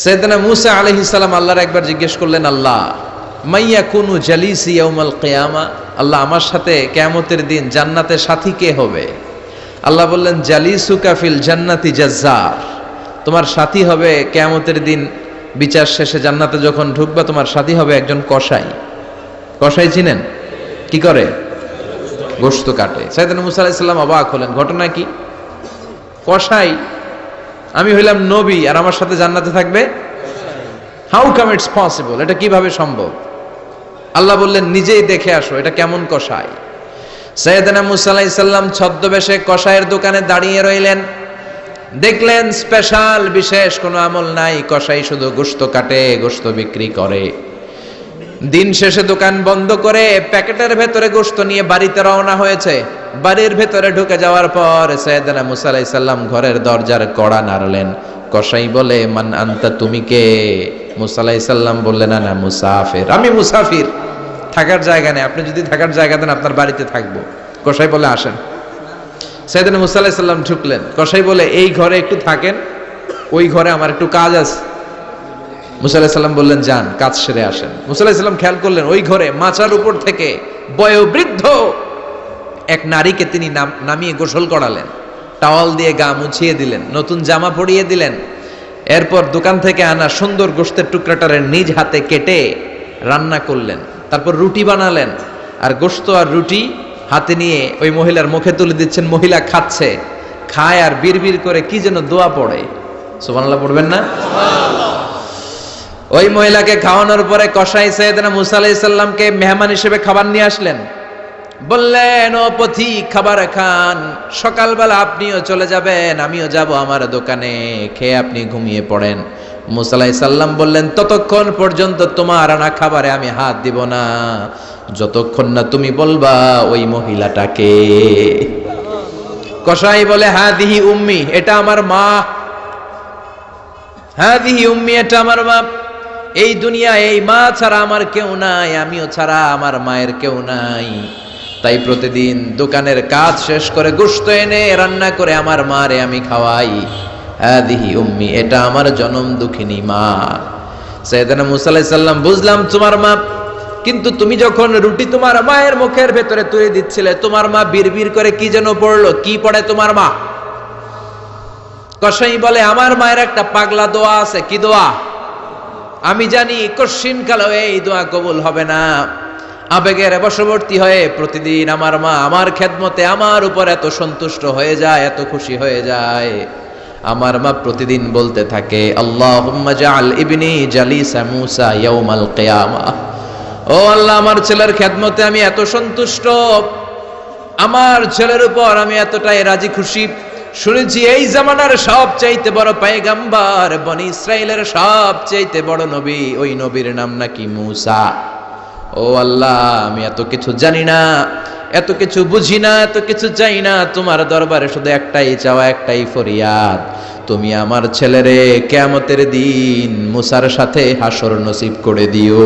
সাইয়েদনা মূসা আলাইহিস সালাম আল্লাহর একবার জিজ্ঞেস করলেন, আল্লাহ মাইয়াকুনু জালিসি ইয়াউমাল কিয়ামা, আল্লাহ আমার সাথে কিয়ামতের দিন জান্নাতে সাথী কে হবে? আল্লাহ বললেন, জালিসুকা ফিল জান্নাতি জাজ্জার, তোমার সাথী হবে কিয়ামতের দিন বিচার শেষে জান্নাতে যখন ঢুকবা তোমার সাথী হবে একজন কসাই। কসাই চিনেন? কি করে? গোশত কাটে। সাইয়েদনা মূসা আলাইহিস সালাম অবাক হলেন, ঘটনা কি? কসাই? আমি হইলাম নবী আর আমার সাথে জান্নাতে থাকবে? হাউ কাম ইটস পসিবল, এটা কিভাবে সম্ভব? আল্লাহ বললেন, নিজেই দেখে আসো এটা কেমন কসাই। সাইয়েদনা মূসা আলাইহিস সালাম ছদ্মবেশে কসাইয়ের দোকানে দাঁড়িয়ে রইলেন। দেখলেন স্পেশাল বিশেষ কোনো আমল নাই, কসাই শুধু গোশত কাটে, গোশত বিক্রি করে। দিন শেষে দোকান বন্ধ করে প্যাকেটের ভেতরে গোশত নিয়ে বাড়িতে রওনা হয়েছে। বাড়ির ভেতরে ঢুকে যাওয়ার পর সাইয়েদনা মূসা আলাইহিস সালাম ঘরের দরজার কড়া নাড়লেন। কসাই বলে, মান আনতা, তুমি কে? মূসা আলাইহিস সালাম বললেন, আনা মুসাফির, আমি মুসাফির, থাকার জায়গা নেই, আপনি যদি থাকার জায়গা দেন আপনার বাড়িতে থাকবো। কসাই বলে, আসেন। সাইয়েদনা মূসা আলাইহিস সালাম ঢুকলেন। কসাই বলে, এই ঘরে একটু থাকেন, ওই ঘরে আমার একটু কাজ আছে। মূসা আলাইহিস সালাম বললেন, যান, কাজ সেরে আসেন। মূসা আলাইহিস সালাম খেয়াল করলেন ওই ঘরে মাচার উপর থেকে বয়োবৃদ্ধ এক নারীকে তিনি নামিয়ে গোসল করালেন, টাওয়াল দিয়ে গা মুছিয়ে দিলেন, নতুন জামা পরিয়ে দিলেন। এরপর দোকান থেকে আনা সুন্দর গোশতের টুকরাটারে নিজ হাতে কেটে রান্না করলেন। তারপর রুটি বানালেন আর গোশত আর রুটি হাতে নিয়ে ওই মহিলার মুখে তুলে দিচ্ছেন। মহিলা খাচ্ছে, খায় আর বিড়বিড় করে কি যেন দোয়া পড়ে। সুবহানাল্লাহ পড়বেন না? ওই মহিলাকে খাওয়ানোর পরে কসাই সাইয়েদনা মূসা আলাইহিস সালামকে মেহমান হিসেবে খাবার নিয়ে আসলেন। বললেন, ও পথিক, খাবার খান, সকালবেলা আপনিও চলে যাবেন, আমিও যাব আমার দোকানে, খেয়ে আপনি ঘুমিয়ে পড়েন। মূসা আলাইহিস সালাম বললেন, ততক্ষণ পর্যন্ত তোমার আনা খাবারে আমি হাত দিব না যতক্ষণ না তুমি বলবা ওই মহিলাটাকে। কসাই বলে, হাদিহি উম্মি, এটা আমার মা। হাদিহি উম্মি, এটা আমার মা। এই দুনিয়ায় এই মা ছাড়া আমার কেউ নাই, আমিও ছাড়া আমার মায়ের কেউ নাই। তাই প্রতিদিন দোকানের কাজ শেষ করে গোশত এনে রান্না করে আমার মারে আমি খাওয়াই। হাদিহি উম্মি, এটা আমার জনম দুঃখিনী মা। সাইয়েদনা মূসা আলাইহিস সালাম, বুঝলাম তোমার মা, কিন্তু তুমি যখন রুটি তোমার মায়ের মুখের ভেতরে তুলে দিচ্ছিলে তোমার মা বিড়বিড় করে কি যেন পড়লো, কি পড়ে তোমার মা? কসাই বলে, আমার মায়ের একটা পাগলা দোয়া আছে। কি দোয়া? আমি জানি কশিন কালো এই দোয়া কবুল হবে না। আবেগের বশবর্তী হয়ে প্রতিদিন আমার মা আমার খেদমতে আমার উপর এত সন্তুষ্ট হয়ে যায়, এত খুশি হয়ে যায়। আমার মা প্রতিদিন বলতে থাকে, আল্লাহুম্মা জাআল ইবনি জালিসা মূসা ইয়াউমাল কিয়ামা। ও আল্লাহ, আমার ছেলের খেদমতে আমি এত সন্তুষ্ট, আমার ছেলের উপর আমি এতটাই রাজি খুশি। শুনেছি এই জামানার সবচাইতে বড় পয়গম্বর, বনি ইসরাইলের সবচাইতে বড় নবী, ওই নবীর নাম নাকি মূসা। ও আল্লাহ, আমি এত কিছু জানি না, এত কিছু বুঝি না, এত কিছু চাই না, তোমার দরবারে শুধু একটাই চাওয়া, একটাই ফরিয়াদ, তুমি আমার ছেলেরে কিয়ামতের দিন মূসার সাথে হাসর নসিব করে দিও।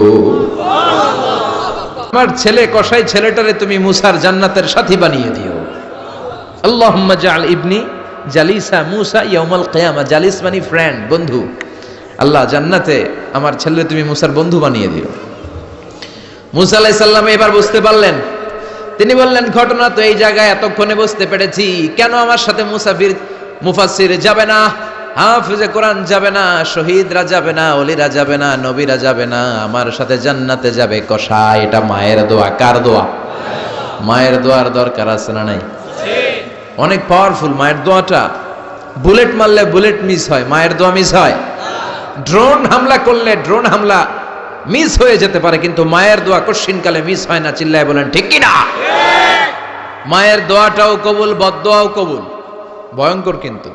আমার ছেলে কসাই ছেলেটারে তুমি মূসার জান্নাতের সাথী বানিয়ে দিও। আল্লাহুম্মা জাআল ইবনি জালিসা মূসা ইয়াউমাল কিয়ামা, জালিস মানে ফ্রেন্ড, বন্ধু। আল্লাহ, জান্নাতে আমার ছেলে তুমি মূসার বন্ধু বানিয়ে দিও। মূসা আলাইহিস সালাম এবার বুঝতে পারলেন। তিনি বললেন, ঘটনা তো এই জায়গায় এতক্ষণে বুঝতে পেরেছি, কেন আমার সাথে মুফাসসির যাবে না, হাফেজে কোরআন যাবে না, শহীদরা যাবে না, ওলিরা যাবে না, নবীরা যাবে না, আমার সাথে জান্নাতে যাবে কসাই। এটা মায়ের দোয়া। কার দোয়া? মায়ের দোয়ার দরকার আছে না নাই? অনেক পাওয়ারফুল মায়ের দোয়াটা। বুলেট মারলে বুলেট মিস হয়, মায়ের দোয়া মিস হয়? ড্রোন হামলা করলে ড্রোন হামলা মিস হয়ে যেতে পারে, কিন্তু মায়ের দোয়া কশিনকালে মিস হয় না। চিল্লায় বলেন ঠিক কি না? মায়ের দোয়াটাও কবুল, বদদোয়াও কবুল। ভয়ঙ্কর কিন্তু।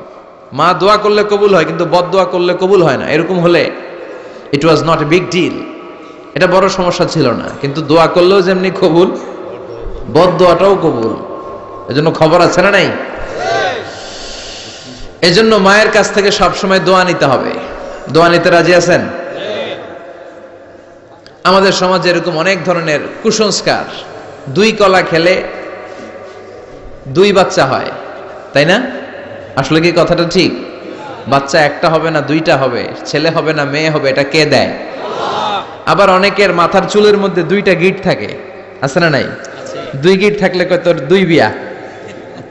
মা দোয়া করলে কবুল হয়, কিন্তু বদদোয়া করলে কবুল হয় না। এরকম হলে it was not a big deal, এটা বড় সমস্যা ছিল না। কিন্তু দোয়া করলেও যেমনি কবুল, বদদোয়াটাও কবুল। এজন্য খবর আছে না নাই? এজন্য মায়ের কাছ থেকে সবসময় দোয়া নিতে হবে। দোয়া নিতে রাজি আছেন? আমাদের সমাজে এরকম অনেক ধরনের কুসংস্কার। 2 কলা খেলে 2 বাচ্চা হয়, তাই না? আসলে কি কথাটা ঠিক? বাচ্চা একটা হবে না দুইটা হবে, ছেলে হবে না মেয়ে হবে, এটা কে দেয়? আবার অনেকের মাথার চুলের মধ্যে দুইটা গিট থাকে, আছে না নাই? দুই গিট থাকলে কয় তোর দুই বিয়া,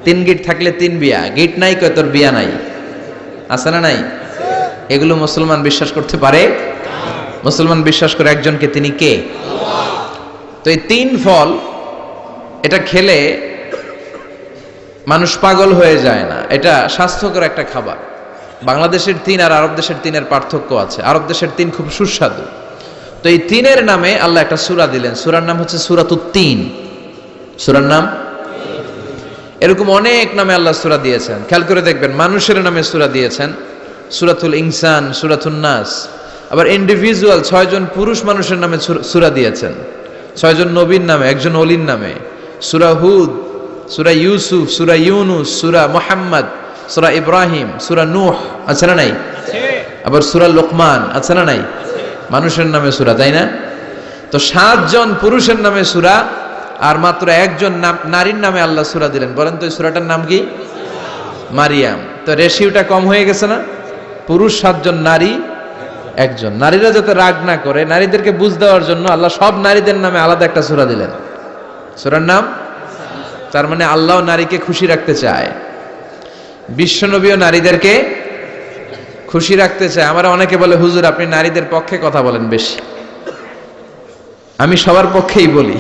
তিন গিট থাকলে তিন বিয়া, গিট নাই কয় তোর বিয়া নাই, আছে না নাই? এগুলো মুসলমান বিশ্বাস করতে পারে? মুসলমান বিশ্বাস করে একজনকে, তিনি কে? তো এই তিন ফল, এটা খেলে মানুষ পাগল হয়ে যায় না, এটা স্বাস্থ্যকর একটা খাবার। বাংলাদেশের তিন আর আরব দেশের তিনের পার্থক্য আছে। আরব দেশের তিন খুব সুস্বাদু। তো এই তিনের নামে আল্লাহ একটা সূরা দিলেন, সূরার নাম হচ্ছে সূরাতুত তিন। সূরার নাম এরকম অনেক নামে আল্লাহ সূরা দিয়েছেন, খেয়াল করে দেখবেন। মানুষের নামে সূরা দিয়েছেন, সূরাতুল ইনসান, সূরাতুন নাস। আবার ইন্ডিভিজুয়াল 6 জন পুরুষ মানুষের নামে সূরা দিয়েছেন, 6 জন নবীর নামে, একজন ওলির নামে। সূরা হুদ, সূরা ইউসুফ, সূরা ইউনুস, সূরা মুহাম্মদ, সূরা ইব্রাহিম, সূরা নূহ, আছে না নাই? আবার সূরা লোকমান, আছে না নাই? মানুষের নামে সূরা, তাই না? তো 7 জন পুরুষের নামে সূরা, আর মাত্র একজন নারীর নামে আল্লাহ সূরা দিলেন। বলেন তো এই সূরাটার নাম কি? মারিয়াম। তো রেশিওটা কম হয়ে গেছে না? পুরুষ 7 জন, নারী একজন। নারীরা যাতে রাগ না করে, নারীদেরকে বুঝ দেওয়ার জন্য আল্লাহ সব নারীদের নামে আলাদা একটা সূরা দিলেন। সূরার নাম, তার মানে আল্লাহ নারীকে খুশি রাখতে চায়, বিশ্বনবীও নারীদেরকে খুশি রাখতে চায়। আমরা অনেকে বলে, হুজুর আপনি নারীদের পক্ষে কথা বলেন বেশি। আমি সবার পক্ষেই বলি,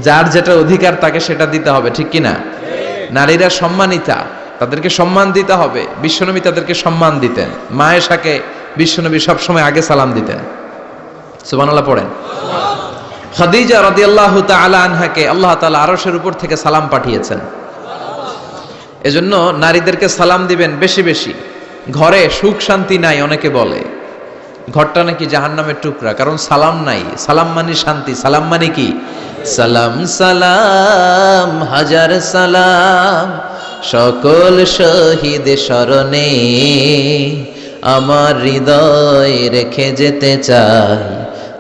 যার যেটা অধিকার তাকে সেটা দিতে হবে, ঠিক কিনা? নারীরা সম্মানিতা, তাদেরকে সম্মান দিতে হবে। বিশ্বনবী তাদেরকে সম্মান দিতেন। মা আয়েশাকে বিশ্বনবী সবসময় আগে সালাম দিতেন। সুবহানাল্লাহ পড়েন। খাদিজা রাদিয়াল্লাহু তাআলা আনহাকে আল্লাহ তাআলা আরশের উপর থেকে সালাম পাঠিয়েছেন। এজন্য নারীদেরকে সালাম দিবেন বেশি বেশি। ঘরে সুখ শান্তি নাই, অনেকে বলে ঘরটা নাকি জাহান্নামের টুকরা, কারণ সালাম নাই। সালাম মানে শান্তি, সালাম মানে কি? সালাম সালাম হাজার সালাম সকল শহীদ স্মরণে, আমার হৃদয় রেখে যেতে চাই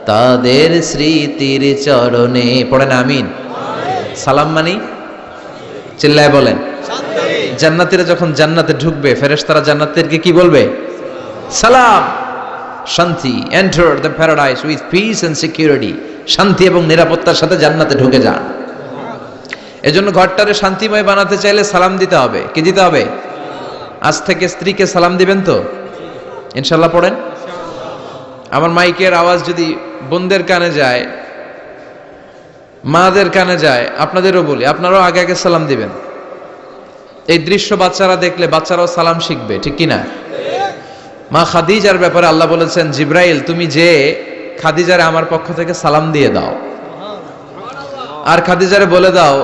তাদের স্মৃতির চরণে। পড়েন আমিন। সালাম মানে চিল্লায় বলেন। জান্নাতীরা যখন জান্নাতে ঢুকবে, ফেরেশতারা জান্নাতীদেরকে কি বলবে? সালাম, শান্তি। Enter the paradise with peace and security. শান্তি এবং নিরাপত্তার সাথে জান্নাতে ঢুকে যান। এজন্য ঘরটারে শান্তিময় বানাতে চাইলে সালাম দিতে হবে। কি দিতে হবে? আজ থেকে স্ত্রীকে সালাম দিবেন তো ইনশাআল্লাহ। পড়েন। আমার মাইকের আওয়াজ যদি বোনদের কানে যায়, মাদের কানে যায়, আপনাদেরও বলি, আপনারাও আগে আগে সালাম দিবেন। এই দৃশ্য বাচ্চারা দেখলে বাচ্চারাও সালাম শিখবে, ঠিক কিনা? মা খাদিজার ব্যাপারে আল্লাহ বলেছেন, জিব্রাইল তুমি যে খাদিজারে আমার পক্ষ থেকে সালাম দিয়ে দাও, আর খাদিজারে বলে দাও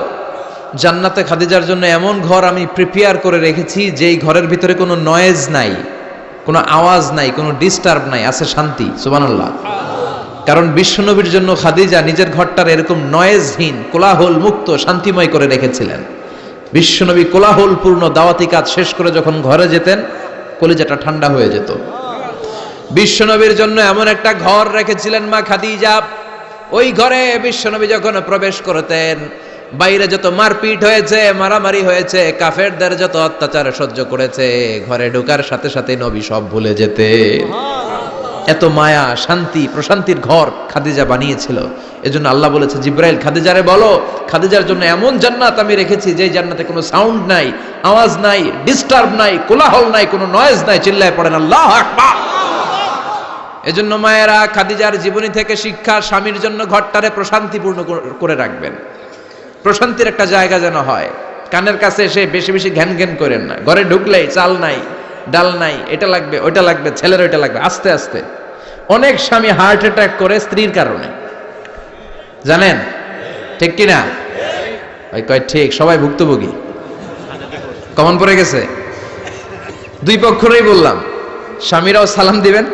জান্নাতে খাদিজার জন্য এমন ঘর আমি প্রিপেয়ার করে রেখেছি যেই ঘরের ভিতরে কোনো নয়েজ নাই, কোনো আওয়াজ নাই, কোনো ডিস্টার্ব নাই, আছে শান্তি। সুবহানাল্লাহ। কারণ বিশ্বনবীর জন্য খাদিজা নিজের ঘরটার এরকম নয়েজহীন, কোলাহল মুক্ত, শান্তিময় করে রেখেছিলেন। বিশ্বনবী কোলাহলপূর্ণ দাওয়াতি কাজ শেষ করে যখন ঘরে যেতেন, কলিজাটা ঠান্ডা হয়ে যেত। বিশ্বনবীর জন্য এমন একটা ঘর রেখেছিলেন মা খাদিজা, ওই ঘরে বিশ্বনবী যখন প্রবেশ করতেন, বাইরে যত মারপিট হয়েছে, মারামারি হয়েছে, কাফেরদের যত অত্যাচার সহ্য করেছে, ঘরে ঢোকার সাথে সাথে নবী সব ভুলে যেতে। এত মায়া, শান্তি, প্রশান্তির ঘর খাদিজা বানিয়েছিল। এজন্য আল্লাহ বলেছে, জিব্রাইল খাদিজারে বলো, খাদিজার জন্য এমন জান্নাত আমি রেখেছি যে জান্নাতে কোনো সাউন্ড নাই, আওয়াজ নাই, ডিস্টার্ব নাই, কোলাহল নাই, কোনো নয়েজ নাই। চিল্লায় পড়েন আল্লাহু আকবার। এজন্য মায়েরা খাদিজার জীবনী থেকে শিক্ষা, স্বামীর জন্য ঘরটারে প্রশান্তিপূর্ণ করে রাখবেন। প্রশান্তির একটা জায়গা যেন হয়। কানের কাছে এসে বেশি বেশি ঘ্যান ঘ্যান করেন না। ঘরে ঢুকলেই চাল নাই, ডাল নাই, এটা লাগবে, ওইটা লাগবে, ছেলের ওইটা লাগবে। আস্তে আস্তে অনেক স্বামী হার্ট অ্যাটাক করে স্ত্রীর কারণে, জানেন ঠিক কিনা? ওই কয় ঠিক, সবাই ভুক্তভোগী, কমন পড়ে গেছে। দুই পক্ষেরই বললাম, স্বামীরাও সালাম দিবেন,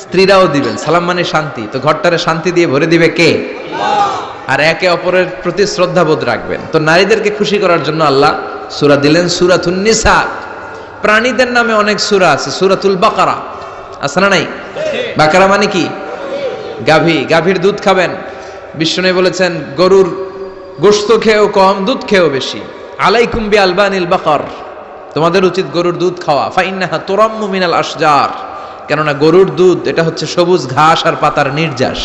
স্ত্রীরাও দিবেন। সালাম মানে শান্তি। তো ঘরটারে শান্তি দিয়ে ভরে দিবে কে? আর একে অপরের প্রতি শ্রদ্ধাবোধ রাখবেন। তো নারীদেরকে খুশি করার জন্য আল্লাহ সূরা দিলেন, সূরাতুন নিসা। প্রাণীদের নামে অনেক সূরা আছে, সূরাতুল বাকারা আছে না নাই? বাকারা মানে কি? গাভী। গাভীর দুধ খাবেন। বিষ্ণু বলেছেন, গরুর গোশত খেয়েও কম, দুধ খেয়েও বেশি। আলাইকুম বিআলবানিল বাকার। তো তোমাদের উচিত গরুর দুধ খাওয়া, ফাইন্নাহা তুরাম্মু মিনাল আশজার, কেননা গরুর দুধ এটা হচ্ছে সবুজ ঘাস আর পাতার নির্যাস।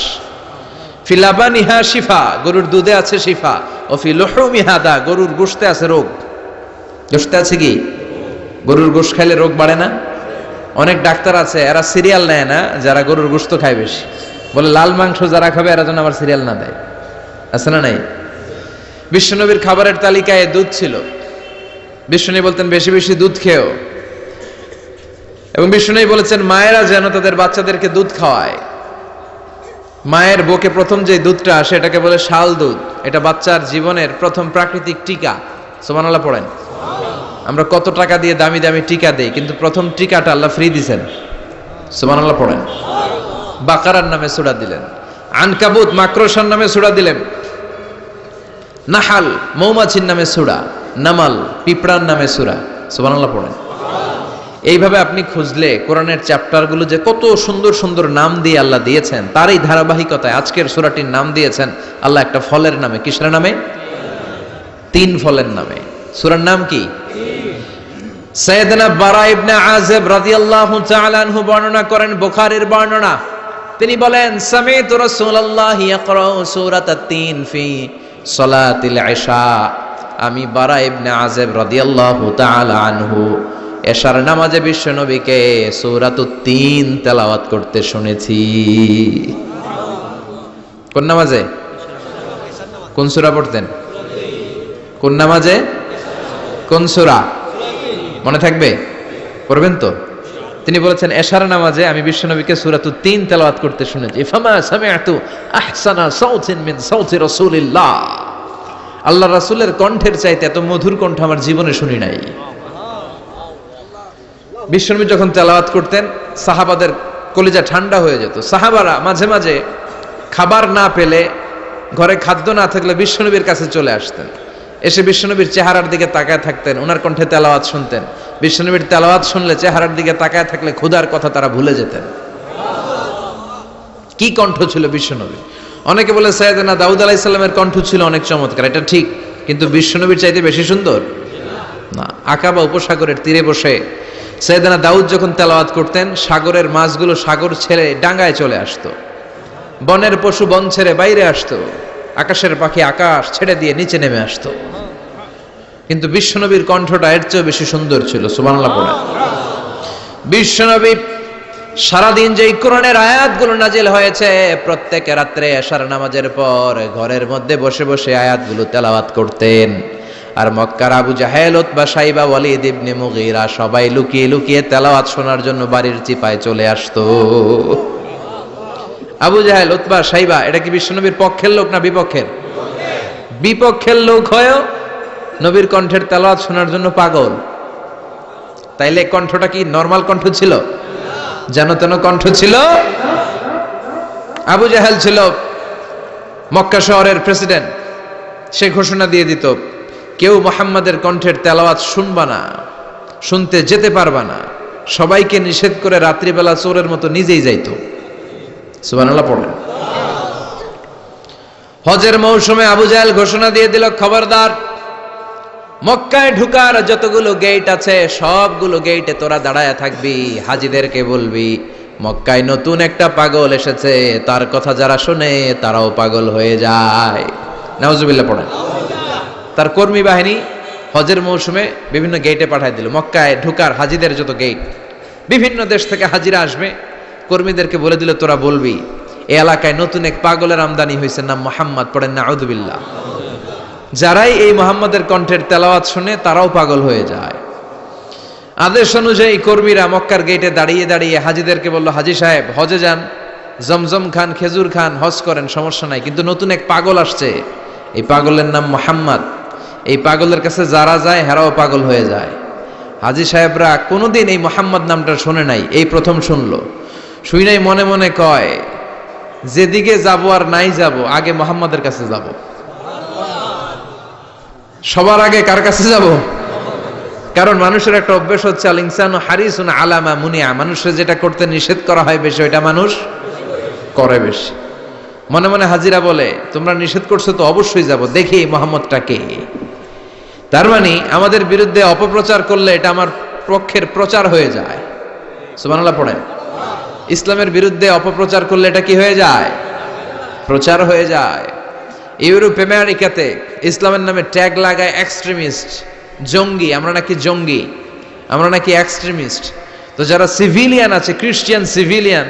ফি লাবানিহা শিফা, গরুর দুধে আছে শিফা, ও ফি লুহুমিহা দা, গরুর গোশতে আছে রোগ। গোশতে আছে কি? গরুর গোশ খাইলে রোগ বাড়ে না? অনেক ডাক্তার আছে এরা সিরিয়াল নেয় না, যারা গরুর গোশত খায় বেশি, বলে লাল মাংস যারা খাবে এরা যেন আবার সিরিয়াল না দেয়, আছে না নাই? বিশ্বনবীর খাবারের তালিকায় দুধ ছিল। বিশ্বনবী বলতেন বেশি বেশি দুধ খেও, এবং বিশ্বনবী বলেছেন মায়েরা যেন তাদের বাচ্চাদেরকে দুধ খাওয়ায়। মায়ের বুকে প্রথম যে দুধটা আসে এটাকে বলে শাল দুধ, এটা বাচ্চার জীবনের প্রথম প্রাকৃতিক টিকা। সুবহানাল্লাহ পড়েন। আমরা কত টাকা দিয়ে দামি দামি টিকা দেই, কিন্তু প্রথম টিকাটা আল্লাহ ফ্রি দিছেন। সুবহানাল্লাহ পড়েন। বাকারার নামে সূরা দিলেন, আনকাবুত মাকড়সার নামে সূরা দিলেন, নাহাল মৌমাছির নামে সূরা, নামাল পিঁপড়ার নামে সূরা। সুবহানাল্লাহ পড়েন। এইভাবে আপনি খুঁজলে কোরআনের চ্যাপ্টারগুলো যে কত সুন্দর সুন্দর নাম দিয়ে আল্লাহ দিয়েছেন, তার এই ধারাবাহিকতায় আজকের সূরাটির নাম দিয়েছেন আল্লাহ একটা ফলের নামে। কিসের নামে? তিন ফলের নামে। সূরার নাম কি? সাইয়েদনা বারা ইবনে আযিব রাদিয়াল্লাহু তাআলা আনহু বর্ণনা করেন, বুখারীর বর্ণনা। তিনি বলেন সামি'তু রাসূলুল্লাহ ইয়াকরাউ সূরাতাত তিন ফি সালাতিল ইশা, আমি বারা ইবনে আযিব রাদিয়াল্লাহু তাআলা আনহু এশার নামাজে বিশ্বনবীকে সূরাতুত তিন তেলাওয়াত করতে শুনেছি। কোন নামাজে? কোন সূরা পড়তেন? কোন নামাজে? কোন সূরা? মনে থাকবে? পড়বেন তো? তিনি বলেছেন এশার নামাজে আমি বিশ্বনবীকে সূরাতুত তিন তেলাওয়াত করতে শুনেছি। ফামা সামি'তু আহসানা সাউতিন মিন সাউতি রাসূলিল্লাহ, আল্লাহ রাসূলের কণ্ঠের চাইতে এত মধুর কণ্ঠ আমার জীবনে শুনি নাই। বিশ্বনবী যখন তেলাওয়াত করতেন সাহাবাদের কলিজা ঠান্ডা হয়ে যেত। সাহাবারা মাঝে মাঝে খাবার না পেলে, ঘরে খাদ্য না থাকলে বিশ্বনবীর কাছে চলে আসতেন, এসে বিশ্বনবীর চেহারার দিকে তাকায় থাকতেন, ওনার কণ্ঠে তেলাওয়াত শুনতেন। বিশ্বনবীর তেলাওয়াত শুনলে চেহারার দিকে তাকায় থাকলে ক্ষুধার কথা তারা ভুলে যেতেন। কি কণ্ঠ ছিল বিশ্বনবী! অনেকে বলে সাইয়েদনা দাউদ আলাইহিস সালামের কণ্ঠ ছিল অনেক চমৎকার, এটা ঠিক, কিন্তু বিশ্বনবীর চাইতে বেশি সুন্দর না। আকাবা উপসাগরের তীরে বসে সাইয়েদনা দাউদ যখন তেলাওয়াত করতেন, সাগরের মাছগুলো সাগর ছেড়ে ডাঙ্গায় চলে আসতো, বনের পশু বন ছেড়ে বাইরে আসতো, আকাশের পাখি আকাশ ছেড়ে দিয়ে নিচে নেমে আসতো। কিন্তু বিশ্বনবীর কণ্ঠটা এর চেয়ে বেশি সুন্দর ছিল। সুবহানাল্লাহ পড়েন। বিশ্বনবী সারাদিন যে কোরআনের আয়াতগুলো নাজিল হয়েছে, প্রত্যেক রাত্রে এশার নামাজের পর ঘরের মধ্যে বসে বসে আয়াতগুলো তেলাওয়াত করতেন। আর মক্কার আবু জাহেল, উতবা, শাইবা, ওয়ালিদ ইবনে মুগীরা সবাই লুকিয়ে লুকিয়ে তেলাওয়াত শোনার জন্য বাড়ির চিপায় চলে আসতো। আবু জাহেল, উতবা, শাইবা এটা কি বিশ্বনবীর পক্ষের লোক না বিপক্ষের? বিপক্ষের লোক হয়েও নবীর কণ্ঠের তেলাওয়াত শোনার জন্য পাগল। তাইলে কণ্ঠটা কি নরমাল কণ্ঠ ছিল? যেন তেন কণ্ঠ ছিল। আবু জাহেল ছিল মক্কা শহরের প্রেসিডেন্ট, সে ঘোষণা দিয়ে দিত কেউ মুহাম্মাদের কণ্ঠের তেলাওয়াত শুনবা না, শুনতে যেতে পারবা না। সবাইকে নিষেধ করে রাত্রিবেলা চোরের মতো নিজেই যাইতো। সুবহানাল্লাহ পড়েন। হজের মৌসুমে আবু জাহেল ঘোষণা দিয়ে দিল, খবরদার, মক্কায় ঢুকার যতগুলো গেট আছে সবগুলো গেটে তোরা দাঁড়ায় থাকবি, হাজিদেরকে বলবি মক্কায় নতুন একটা পাগল এসেছে, তার কথা যারা শুনে তারাও পাগল হয়ে যায়। নাউজুবিল্লাহ পড়েন। তার কর্মী বাহিনী হজের মৌসুমে বিভিন্ন গেটে পাঠায় দিল, মক্কায় ঢুকার হাজিদের যত গেট, বিভিন্ন দেশ থেকে হাজিরা আসবে, কর্মীদেরকে বলে দিল তোরা বলবি এই এলাকায় নতুন এক পাগলের আমদানি হয়েছে, নাম মুহাম্মদ। পড়েন নাউযুবিল্লাহ। যারাই এই মুহাম্মাদের কণ্ঠের তেলাওয়াত শুনে তারাও পাগল হয়ে যায়। আদেশ অনুযায়ী কর্মীরা মক্কার গেটে দাঁড়িয়ে দাঁড়িয়ে হাজিদেরকে বলল, হাজি সাহেব হজে যান, জমজম খান, খেজুর খান, হজ করেন, সমস্যা নাই, কিন্তু নতুন এক পাগল আসছে, এই পাগলের নাম মুহাম্মদ। এই পাগলের কাছে যারা যায় হেরাও পাগল হয়ে যায়। হাজি সাহেবরা কোনোদিন এই মুহাম্মদ নামটা শোনে নাই, এই প্রথম শুনলো। শুই নাই মনে মনে কয় যেদিকে যাব আর নাই যাব, আগে মুহাম্মাদের কাছে যাব। সবার আগে কার কাছে যাব? কারণ মানুষের একটা অভ্যাস হচ্ছে আল ইনসানু হারিসুন আলা মা মুনিয়া, মানুষের যেটা করতে নিষেধ করা হয় বেশি ওইটা মানুষ করে বেশি। মনে মনে হাজিরা বলে তোমরা নিষেধ করছো তো অবশ্যই যাব, দেখি মুহাম্মদটা কে। তার মানে আমাদের বিরুদ্ধে অপপ্রচার করলে এটা আমার পক্ষের প্রচার হয়ে যায়। সুবহানাল্লাহ পড়েন। ইসলামের বিরুদ্ধে অপপ্রচার করলে এটা কি হয়ে যায়? প্রচার হয়ে যায়। ইউরোপ আমেরিকাতে ইসলামের নামে ট্যাগ লাগায় এক্সট্রিমিস্ট, জঙ্গি, আমরা নাকি জঙ্গি, আমরা নাকি এক্সট্রিমিস্ট। তো যারা সিভিলিয়ান আছে, খ্রিস্টিয়ান সিভিলিয়ান,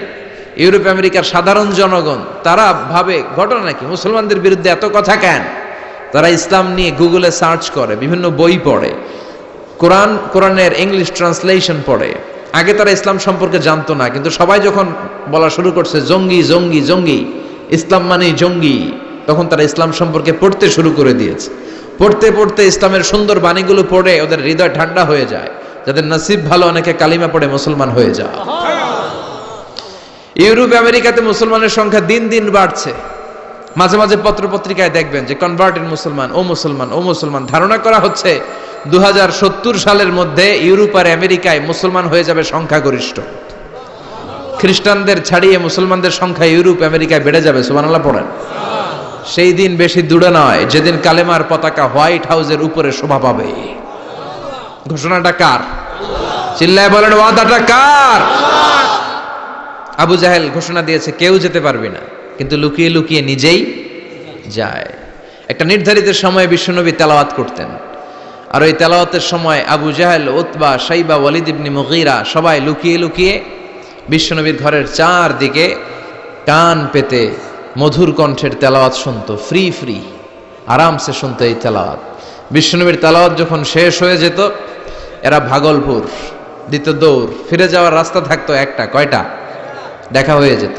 ইউরোপ আমেরিকার সাধারণ জনগণ, তারা ভাবে ঘটনা নাকি মুসলমানদের বিরুদ্ধে এত কথা কেন? তারা ইসলাম নিয়ে গুগলে সার্চ করে, বিভিন্ন বই পড়ে, কোরআনের ইংলিশ ট্রান্সলেশন পড়ে। আগে তারা ইসলাম সম্পর্কে জানতো না, কিন্তু সবাই যখন বলা শুরু করছে জঙ্গি জঙ্গি জঙ্গি, ইসলাম মানে জঙ্গি, তখন তারা ইসলাম সম্পর্কে পড়তে শুরু করে দিয়েছে। পড়তে পড়তে ইসলামের সুন্দর বাণীগুলো পড়ে ওদের হৃদয় ঠান্ডা হয়ে যায়। যাদের নসিব ভালো, অনেকে কালিমা পড়ে মুসলমান হয়ে যায়। ইউরোপ আমেরিকাতে মুসলমানের সংখ্যা দিন দিন বাড়ছে। মাঝে মাঝে পত্র পত্রিকায় দেখবেন যে কনভার্টেড মুসলমান, ও মুসলমান, ও মুসলমান। ধারণা করা হচ্ছে 2070 সালের মধ্যে ইউরোপ আর আমেরিকায় মুসলমান হয়ে যাবে সংখ্যাগরিষ্ঠ। খ্রিস্টানদের ছাড়িয়ে মুসলমানদের সংখ্যা ইউরোপ আমেরিকায় বেড়ে যাবে। সুবহানাল্লাহ পড়েন। সেই দিন বেশি দূরে নয় যেদিন কালেমার পতাকা হোয়াইট হাউসের উপরে শোভা পাবে। ঘোষণাটা কার? চিল্লায় বলেন, ওয়াদাটা কার? আবু জাহেল ঘোষণা দিয়েছে কেউ যেতে পারবে না, কিন্তু লুকিয়ে লুকিয়ে নিজেই যায়। একটা নির্ধারিত সময়ে বিশ্বনবী তেলাওয়াত করতেন, আর ওই তেলাওয়াতের সময় আবু জাহেল, উতবা, শাইবা, ওয়ালিদ ইবনে মুগীরা সবাই লুকিয়ে লুকিয়ে বিশ্বনবীর ঘরের চারদিকে কান পেতে মধুর কণ্ঠের তেলাওয়াত শুনতো। ফ্রি ফ্রি আরামসে শুনতো এই তেলাওয়াত। বিশ্বনবীর তেলাওয়াত যখন শেষ হয়ে যেত, এরা ভাগলপুর দিত দৌড়। ফিরে যাওয়ার রাস্তা থাকতো একটা, কয়টা? দেখা হয়ে যেত।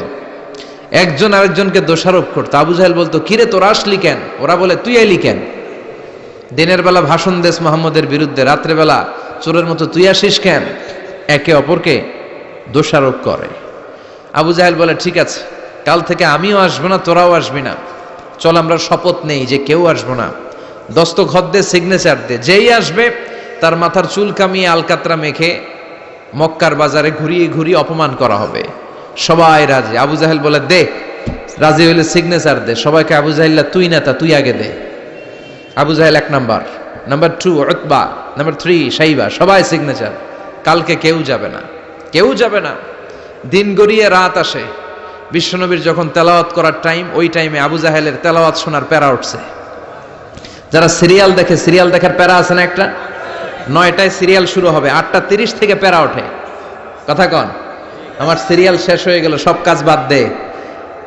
একজন আরেকজনকে দোষারোপ করতো। আবু জাহেল বলতো, কিরে তোরা আসলি কেন? ওরা বলে, তুই এলি কেন? দিনের বেলা ভাষণ দেশ মোহাম্মদের বিরুদ্ধে, রাত্রেবেলা চোরের মতো তুই আসিস কেন? একে অপরকে দোষারোপ করে। আবু জাহেল বলে, ঠিক আছে, কাল থেকে আমিও আসবো না, তোরাও আসবি না। চল আমরা শপথ নেই যে কেউ আসবো না। দস্তখত দে, সিগনেচার দে, যেই আসবে তার মাথার চুল কামিয়ে আলকাতরা মেখে মক্কার বাজারে ঘুরিয়ে ঘুরিয়ে অপমান করা হবে। সবাই রাজি। আবু জাহেল বলে, দে, রাজি হইলে সিগনেচার দে। সবাইকে আবু জাহেল্লা, তুই নেতা, তুই আগে দে। আবু জাহেল 1 নাম্বার, নাম্বার 2 উতবা, নাম্বার 3 শাইবা, সবাই সিগনেচার। কালকে কেউ যাবে না, কেউ যাবে না। দিন গড়িয়ে রাত আসে। বিশ্বনবীর যখন তেলাওয়াত করার টাইম, ওই টাইমে আবু জাহেলের তেলাওয়াত শোনার প্যারা উঠছে। যারা সিরিয়াল দেখে, সিরিয়াল দেখার প্যারা আছে না একটা? 9টায় সিরিয়াল শুরু হবে, 8:30 থেকে প্যারা ওঠে। কথা কন, আমার সিরিয়াল শেষ হয়ে গেল, সব কাজ বাদ দে,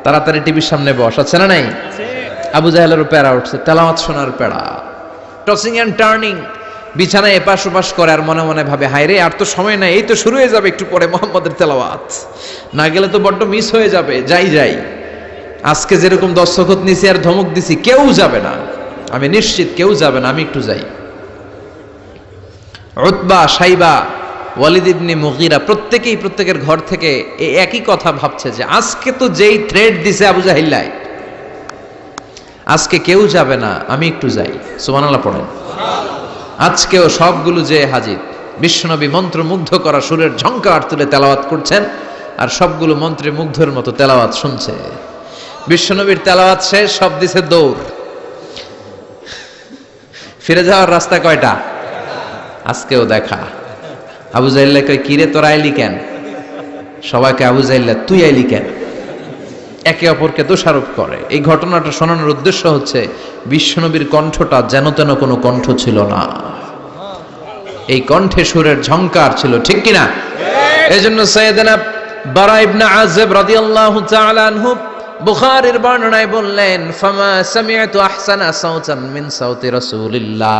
তাড়াতাড়ি টিভির সামনে বস, আছে না নাই? আবু জাহেলেরও প্যারা উঠছে, তেলাওয়াত শোনার প্যারা। টসিং এন্ড টার্নিং, বিছানায় এপাশ ওপাশ করে, আর মনে মনে ভাবে, হায় রে, আর তো সময় নাই, এই তো শুরু হয়ে যাবে একটু পরে মোহাম্মদের তেলাওয়াত, না গেলে তো বড্ড মিস হয়ে যাবে। যাই যাই, আজকে যেরকম দস্তখত নিছি আর ধমক দিছি, কেউ যাবে না, আমি নিশ্চিত কেউ যাবে না, আমি একটু যাই। উতবা, শাইবা, ওয়ালিদ ইবনে মুগীরা প্রত্যেকেই প্রত্যেকের ঘর থেকে এই একই কথা ভাবছে যে আজকে তো যেই থ্রেড দিছে আবু জাহিল্লাই, আজকে কেউ যাবে না, আমি একটু যাই। সুবহানাল্লাহ পড়েন। আজকেও সবগুলো যে হাজির। বিশ্বনবী মন্ত্রমুগ্ধ করা সুরের ঝংকার তুলে তেলাওয়াত করছেন, আর সবগুলো মন্ত্রে মুগ্ধের মতো তেলাওয়াত শুনছে। বিশ্বনবীর তেলাওয়াত শেষ, সব দিছে দৌড়। ফিরে যাওয়ার রাস্তা কয়টা? আজকেও দেখা। আবু জাহেল্লা কয়, কিরে তোরা আইলি কেন? সবাইকে আবু জাহেল্লা, তুই আইলি কেন? একে অপরকে দোষারোপ করে। এই ঘটনাটা শোনানোর উদ্দেশ্য হচ্ছে বিশ্বনবীর কণ্ঠটা যেন তেন কোনো কণ্ঠ ছিল না, এই কণ্ঠে সুরের ঝংকার ছিল, ঠিক কিনা? এজন্য সাইয়েদনা বারা ইবনে আযিব রাদিয়াল্লাহু তাআলা আনহু বুখারীর বর্ণনায় বললেন, ফামা সামি'তু আহসানা সাওতান মিন সাওতি রাসূলিল্লাহ,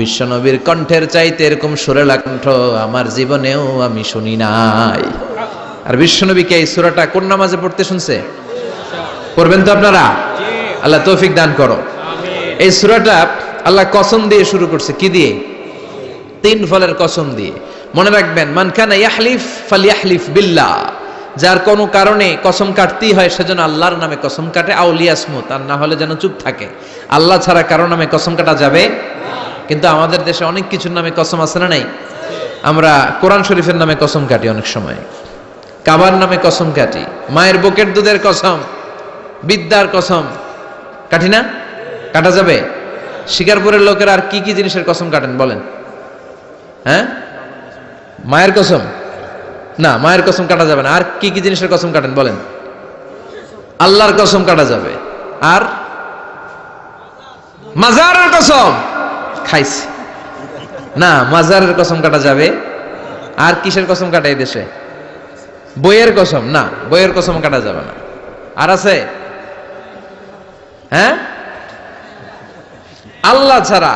বিশ্বনবীর কণ্ঠের চাইতে এরকম সুরেলা কণ্ঠ আমার জীবনেও আমি শুনি নাই। আর বিশ্বনবীকে এই সূরাটা কোন নামাজে পড়তে শুনছে? পড়বেন তো আপনারা? আল্লাহ তৌফিক দান করো। এই সূরাটা আল্লাহ কসম দিয়ে শুরু করছে। কি দিয়ে? 3 ফলের কসম দিয়ে। মনে রাখবেন, মান কানা ইয়াহলিফ ফালইয়াহলিফ বিল্লাহ, যার কোনো কারণে কসম কাটতেই হয় সেজন্য আল্লাহর নামে কসম কাটে, আউলিয়াসমুত, আর না হলে যেন চুপ থাকে। আল্লাহ ছাড়া কারো নামে কসম কাটা যাবে? কিন্তু আমাদের দেশে অনেক কিছুর নামে কসম আছে না নাই? আমরা কোরআন শরীফের নামে কসম কাটি, অনেক সময় কাবার নামে কসম কাটি, মায়ের বুকের দুধের কসম, বিদ্যার কসম কাটি না? কাটা যাবে? শিকারপুরের লোকেরা আর কি কি জিনিসের কসম কাটেন বলেন? হ্যাঁ, মায়ের কসম না, মায়ের কসম কাটা যাবে না। আর কি কি জিনিসের কসম কাটেন বলেন? আল্লাহর কসম কাটা যাবে। আর মাজারের কসম খাইছি না, মাজারের কসম কাটা যাবে। আর কিসের কসম কাটা এই দেশে? বইয়ের কসম না, বইয়ের কসম কাটা যাবে না। আর আছে? হ্যাঁ, আল্লাহ ছাড়া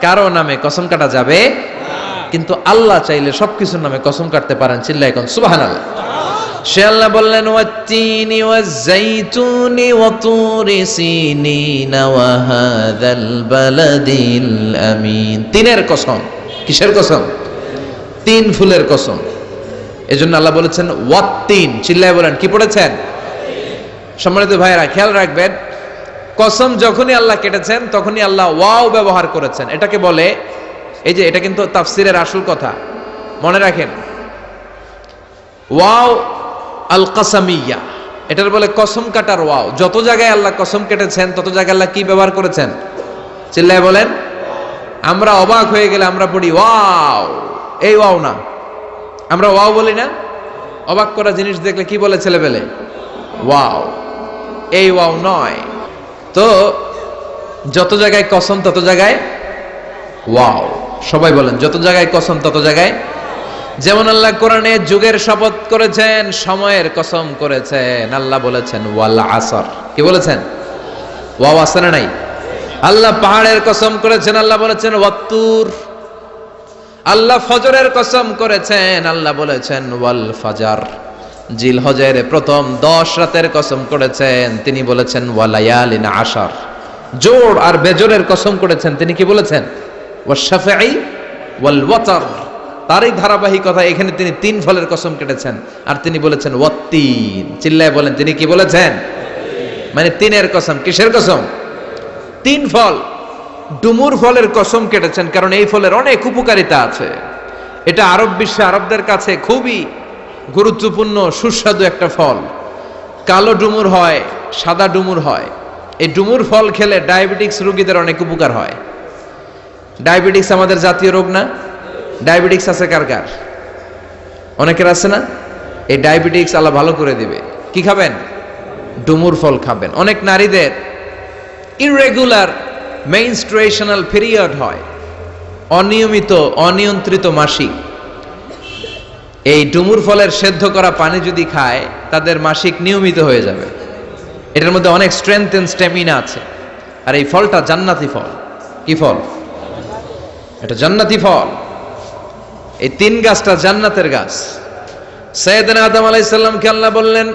কারো নামে কসম কাটা যাবে, কিন্তু আল্লাহ চাইলে সবকিছুর নামে কসম কাটতে পারেন। চিল্লায় এখন সুবহানাল্লাহ। সে আল্লাহ বললেন ওয়াত্তিনি ওয়াজ্জাইতুনি ওয়াতুরি সিনিনা ওয়া হাযাল বালাদিল আমিন। তিনের কসম। কিসের কসম? তিন ফুলের কসম। এজন্য আল্লাহ বলেছেন ওয়াত্তিন। চিল্লায় বলেন, কি পড়েছেন? সম্মানিত ভাইরা খেয়াল রাখবেন, কসম যখনই আল্লাহ কেটেছেন তখনই আল্লাহ ওয়াও ব্যবহার করেছেন। এটাকে বলে, এই যে এটা কিন্তু তাফসিরের আসল কথা, মনে রাখেন, ওয়াও আল কাসামিয়া, এটার বলে কসম কাটার ওয়াও। যত জায়গায় আল্লাহ কসম কেটেছেন তত জায়গায় আল্লাহ কি ব্যবহার করেছেন? চিল্লায় বলেন। আমরা অবাক হয়ে গেলে আমরা পড়ি ওয়াও, এই ওয়াও না, আমরা ওয়াও বলি না? অবাক করা জিনিস দেখলে কি বলে ছেলেবেলে? ওয়াও, এই ওয়াও নয়। তো যত জায়গায় কসম তত জায়গায় ওয়াও। সবাই বলেন, যত জায়গায় কসম তত জায়গায়। যেমন আল্লাহ কোরআনে যুগের শপথ করেছেন, সময়ের কসম করেছেন। আল্লাহ বলেছেন ওয়াল আসর। কি বলেছেন? ওয়াও আছে না নাই? আল্লাহ পাহাড়ের কসম করেছেন, আল্লাহ বলেছেন ওয়াত্তুর। আল্লাহ ফজরের কসম করেছেন, আল্লাহ বলেছেন ওয়াল ফাজার। জিলহজের প্রথম 10 রাতের কসম করেছেন, তিনি বলেছেন ওয়ালায়ালিন আশার। জোড় আর বেজোরের কসম করেছেন, তিনি কি বলেছেন? ওয়াশফাঈ ওয়াল ওয়াতর। তারই ধারাবাহিকতা এখানে তিনি 3 ফলের কসম কেটেছেন, আর তিনি বলেছেন ওয়াত্তিন। চিল্লায় বলেন, তিনি কি বলেছেন? মানে 3-এর কসম। কিসের কসম? 3 ফল। ডুমুর ফলের কসম কেটেছেন, কারণ এই ফলের অনেক উপকারিতা আছে। এটা আরব বিশ্বে আরবদের কাছে খুবই গুরুত্বপূর্ণ সুস্বাদু একটা ফল। কালো ডুমুর হয়, সাদা ডুমুর হয়। এই ডুমুর ফল খেলে ডায়াবেটিক্স রোগীদের অনেক উপকার হয়। ডায়াবেটিক্স আমাদের জাতীয় রোগ না? ডায়াবেটিক্স আছে কার কার? অনেকের আছে না? এই ডায়াবেটিক্স আল্লাহ ভালো করে দিবে। কি খাবেন? ডুমুর ফল খাবেন। অনেক নারীদের ইররেগুলার মেনস্ট্রুয়েশনাল পিরিয়ড হয়, অনিয়মিত অনিয়ন্ত্রিত মাসিক। এই ডুমুর ফলের সেদ্ধ করা পানি যদি খায়, তাদের মাসিক নিয়মিত হয়ে যাবে। এটার মধ্যে অনেক স্ট্রেংথ এন্ড স্ট্যামিনা আছে। আর এই ফলটা জান্নাতি ফল। কি ফল? এটা জান্নাতি ফল। এই 3 গাছটা জান্নাতের গাছ। সাইয়েদনা আদম আলাইহিস সালামকে আল্লাহ বললেন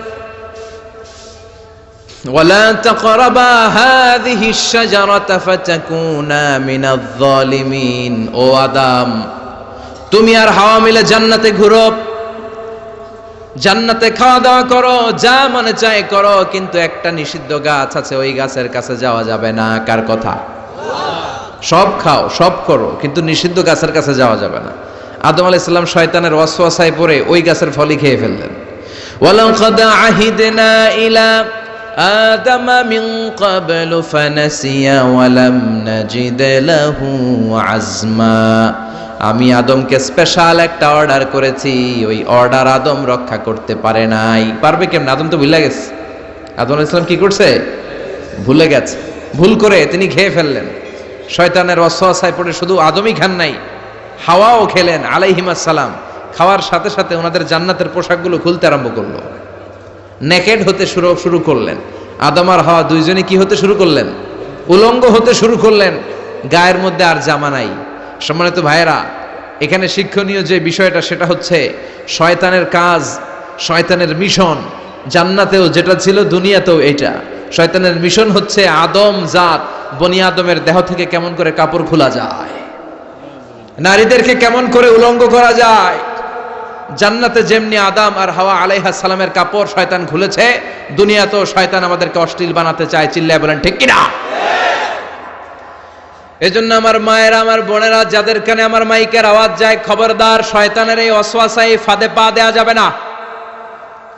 ওয়ালা তাকরাবা হাযিহি আশ-শাজারাতা ফাতাকুনা মিনাজ যালিমিন। ও আদম, তুমি আর হাওয়া মিলে জান্নাতে ঘুরো, জান্নাতে খাওয়া দাওয়া করো, যা মনে চায় করো, কিন্তু একটা নিষিদ্ধ গাছ আছে, ওই গাছের কাছে যাওয়া যাবে না। কার কথা? সব খাও, সব করো, কিন্তু নিষিদ্ধ গাছের কাছে যাওয়া যাবে না। আদম আলাইহিস সালাম শয়তানের ওয়াসওয়াসায় পড়ে ওই গাছের ফলই খেয়ে ফেললেন। ওয়ালাকাদ আহিদনা ইলা আদামা মিন ক্বাবলু ফানাসিয়া ওয়া লাম নাজিদ লাহু আজমা। আমি আদমকে স্পেশাল একটা অর্ডার করেছি, ওই অর্ডার আদম রক্ষা করতে পারে নাই। পারবে কেমন? আদম তো ভুলে গেছে। আদম আলাইহিস সালাম কি করছে? ভুলে গেছে। ভুল করে তিনি খেয়ে ফেললেন। শয়তানের ওয়াসওয়াসায় পড়ে শুধু আদমই খান নাই, হাওয়াও খেলেন আলাইহিমাস সালাম। খাওয়ার সাথে সাথে ওনাদের জান্নাতের পোশাকগুলো খুলতে আরম্ভ করলো, নেকেড হতে শুরু করলেন। আদম আর হাওয়া দুইজনে কি হতে শুরু করলেন? উলঙ্গ হতে শুরু করলেন। গায়ের মধ্যে আর জামা নাই। সম্মানিত ভাইয়েরা, এখানে শিক্ষণীয় যে বিষয়টা সেটা হচ্ছে শয়তানের কাজ, শয়তানের মিশন জান্নাতেও যেটা ছিল দুনিয়াতেও এটা। শয়তানের মিশন হচ্ছে আদম জাত, বনি আদমের দেহ থেকে কেমন করে কাপড় খোলা যায়, নারীদেরকে কেমন করে উলঙ্গ করা যায়। জান্নাতে যেমনি আদম আর হাওয়া আলাইহিস সালামের কাপড় শয়তান খুলেছে, দুনিয়াতেও শয়তান আমাদেরকে অশ্লীল বানাতে চায়। চিল্লায় বলেন ঠিক কিনা? এজন্য আমার মায়েরা, আমার বোনেরা, যাদের কানে আমার মাইকের আওয়াজ যায়, খবরদার, শয়তানের এই ওয়াসওয়াসায় ফাঁদে পা দেয়া যাবে না।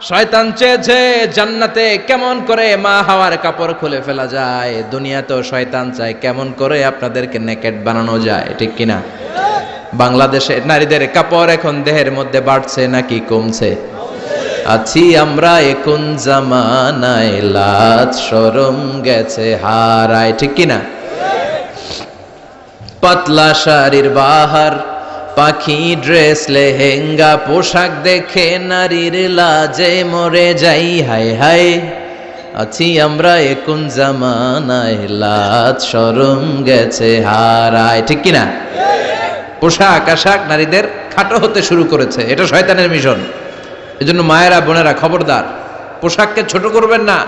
শয়তান চেয়েছে জান্নাতে কেমন করে মা হাওয়ার কাপড় খুলে ফেলা যায়, দুনিয়াতেও শয়তান চায় কেমন করে আপনাদেরকে নেকেড বানানো যায়, ঠিক কিনা? বাংলাদেশে নারীদের কাপড় এখন দেহের মধ্যে বাড়ছে নাকি কমছে? আছি আমরা এখন জামানায়, লাজ শরম গেছে হারায়, ঠিক কিনা? পাতলা শাড়ির বাহার, পাখি ড্রেস, লেহেঙ্গা পোশাক দেখে নারীর লাজে মরে যাই, হায় হায়। আছি আমরা এখন জামানায়, লাজ শরম গেছে হারায়, ঠিক কিনা? পোশাক আশাক নারীদের খাটো হতে শুরু করেছে, এটা শয়তানের মিশন। এজন্য মায়েরা বোনেরা খবরদার, পোশাককে ছোট করবেন না,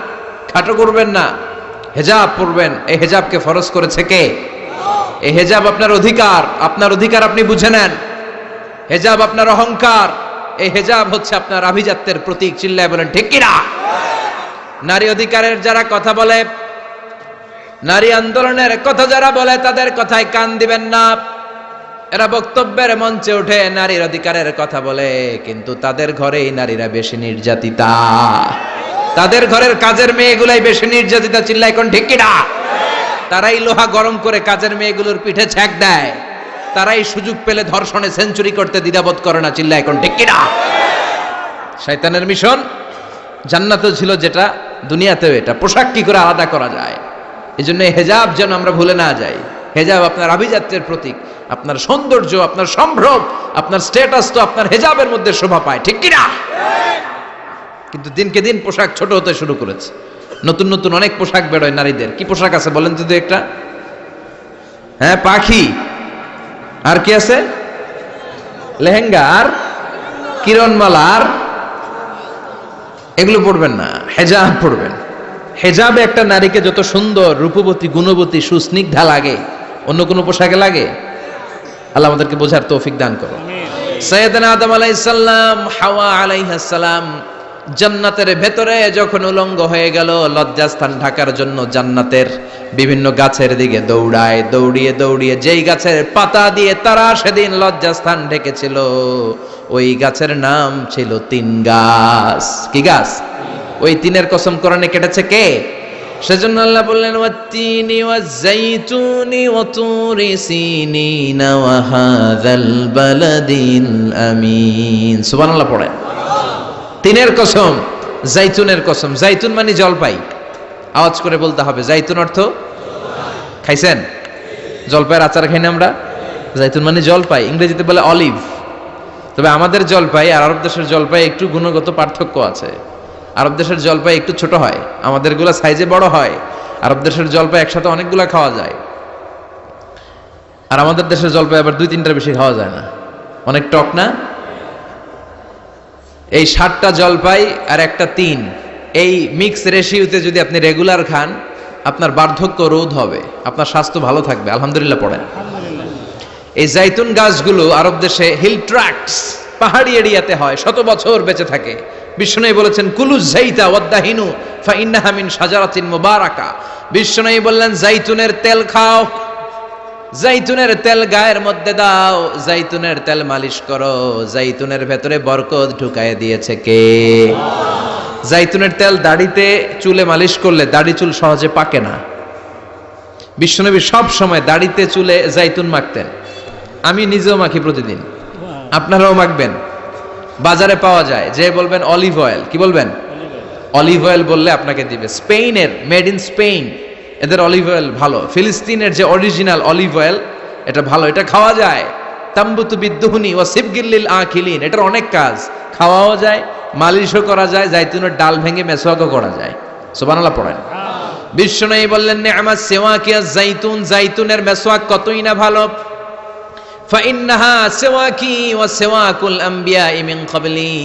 খাটো করবেন না, হেজাব পরবেন। এই হেজাবকে ফরজ করেছে কে? এই হেজাব আপনার অধিকার, আপনার অধিকার আপনি বুঝে নেন। হেজাব আপনার অহংকার, এই হেজাব হচ্ছে আপনার আভিজাত্যের প্রতীক। চিল্লায় বলেন ঠিক কিনা? নারী অধিকারের যারা কথা বলে, নারী আন্দোলনের কথা যারা বলে, তাদের কথায় কান দিবেন না। এরা বক্তব্যের মঞ্চে উঠে নারীর অধিকারের কথা বলে, কিন্তু তাদের ঘরেই নারীরা বেশি নির্যাতিতা, তাদের ঘরের কাজের মেয়েগুলাই বেশি নির্যাতিতা। চিল্লায় কোন ঠিক কিনা? তারাই লোহা গরম করে কাজের মেয়েগুলোর পিঠে ছ্যাঁক দেয়, তারাই সুযোগ পেলে ধর্ষণে সেঞ্চুরি করতে দ্বিধাবোধ করে না। চিল্লায় কোন ঠিক কিনা? শয়তানের মিশন। জান্নাতেও ছিল যেটা, দুনিয়াতেও এটা। পোশাক কি করে আলাদা করা যায়? এই জন্য হেজাব যেন আমরা ভুলে না যাই। হেজাব আপনার আভিজাত্যের প্রতীক, আপনার সৌন্দর্য, আপনার সম্ভ্রম, আপনার স্ট্যাটাস তো আপনার হেজাবের মধ্যে শোভা পায়, ঠিক কিনা? কিন্তু দিনকে দিন পোশাক ছোট হতে শুরু করেছে। নতুন নতুন অনেক পোশাক বেরোয় নারীদের। কি পোশাক আছে বলেন তো একটা? হ্যাঁ, পাখি। আর কি আছে? লেহেঙ্গা আর কিরণমালা। আর এগুলো পড়বেন না, হেজাব পড়বেন। হেজাবে একটা নারীকে যত সুন্দর, রূপবতী, গুণবতী, সুস্নিগ্ধা লাগে, অন্য কোনো পোশাকে লাগে? আল্লাহ আমাদেরকে বোঝার তৌফিক দান করো। সাইয়েদনা আদম আলাইহিস সালাম, হাওয়া আলাইহিস সালাম জান্নাতের ভেতরে যখন উলঙ্গ হয়ে গেল, লজ্জাস্থান ঢাকার জন্য জান্নাতের বিভিন্ন গাছের দিকে দৌড়ায়। দৌড়িয়ে দৌড়িয়ে যেই গাছের পাতা দিয়ে তারা সেদিন লজ্জাস্থান ঢেকেছিল, ওই গাছের নাম ছিল তিন গাছ। কি গাছ? ওই তিনের কসম কোরআনে কেটেছে কে? সেজন্য আল্লাহ বললেন, ওয়াত্তিনি ওয়াজ-যাইতুনি ওয়া তুরি সিনিনা ওয়া হাযাল বালাদিল আমিন। সুবহানাল্লাহ পড়েন। তিনের কসম, জাইতুনের কসম। জাইতুন মানে জলপাই। আওয়াজ করে বলতে হবে, জাইতুন অর্থ খাইছেন? জলপাইয়ের আচার খাই না আমরা? জাইতুন মানে জলপাই, ইংরেজিতে বলে অলিভ। তবে আমাদের জলপাই আর আরব দেশের জলপাই একটু গুণগত পার্থক্য আছে। আরব দেশের জলপাই একটু ছোট হয়, আমাদের গুলা সাইজে বড় হয়। আরব দেশের জলপাই একসাথে অনেকগুলা খাওয়া যায়, আর আমাদের দেশের জলপাই আবার 2-3টার বেশি খাওয়া যায় না। অনেক টক না? এই 7টা জলপাই আর একটা 3, এই মিক্স রেশিওতে যদি আপনি রেগুলার খান, আপনার বার্ধক্য রোধ হবে, আপনার স্বাস্থ্য ভালো থাকবে। আলহামদুলিল্লাহ পড়েন। এই জাইতুন গাছগুলো আরব দেশে হিল ট্র্যাক্টস, পাহাড়ি এরিয়াতে হয়, 100 বছর বেঁচে থাকে। বিশ্বনবী বলেছেন, কুলু জাইতা ওয়াদ্দাহিনু ফাইন্নাহা মিন শাজারাতিন মুবারাকা। বিশ্বনবী বললেন, জাইতুনের তেল খাও, জাইতুনের তেল গায়ের মধ্যে দাও, জাইতুনের তেল মালিশ করো। জাইতুনের ভেতরে বরকত ঢুকায় দিয়েছে কে? জাইতুনের তেল দাড়িতে, চুলে মালিশ করলে দাড়ি চুল সহজে পাকে না। বিশ্বনবী সব সময় দাড়িতে চুলে জাইতুন মাখতেন। আমি নিজেও মাখি প্রতিদিন, আপনারাও মাখবেন। বাজারে পাওয়া যায়, যে বলবেন অলিভ অয়েল, কি বলবেন? অলিভ অয়েল বললে আপনাকে দিবে। স্পেনের, মেড ইন স্পেন, এদের অলিভ অয়েল ভালো। ফিলিস্তিনের যে অরিজিনাল অলিভ অয়েল, এটা ভালো, এটা খাওয়া যায়। তাম্বুতু বিদ্দুহুনি ওয়া সিবগিল আখিলিন, এটার অনেক কাজ, খাওয়াও যায়, মালিশও করা যায়, জাইতুনের ডাল ভেঙে মেসওয়াকও করা যায়। সুবহানাল্লাহ পড়েন। বিশ্বনবী বললেন, নি'মাস সিওয়াকিয়া জাইতুন, জাইতুনের মেসওয়াক কতই না ভালো। ফাইন্নাহা সিওয়াকি ওয়া সিওয়াকুল আমবিয়াই মিন ক্বাবলি,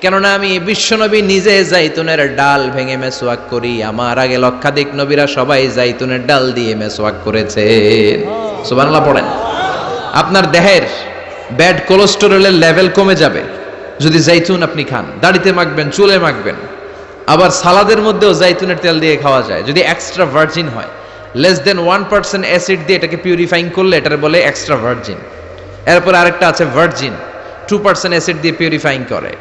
কেননা আমি বিশ্বনবী নিজে জাইতুনের ডাল ভেঙে মেসওয়াক করি, আমার আগে লক্ষাধিক নবীরা সবাই জাইতুনের ডাল দিয়ে মেসওয়াক করেছেন। সুবহানাল্লাহ পড়েন। আপনার দেহের ব্যাড কোলেস্টেরলের লেভেল কমে যাবে যদি জাইতুন আপনি খান। দাড়িতে মাখবেন, চুলে মাখবেন। আবার সালাদের মধ্যেও জাইতুনের তেল দিয়ে খাওয়া যায়, যদি এক্সট্রা ভার্জিন হয়। লেস দেন 1% অ্যাসিড দিয়ে এটাকে পিউরিফাইং করলে এটার বলে এক্সট্রা ভার্জিন। এরপর আরেকটা আছে ভার্জিন, 2% অ্যাসিড দিয়ে পিউরিফাইং করে।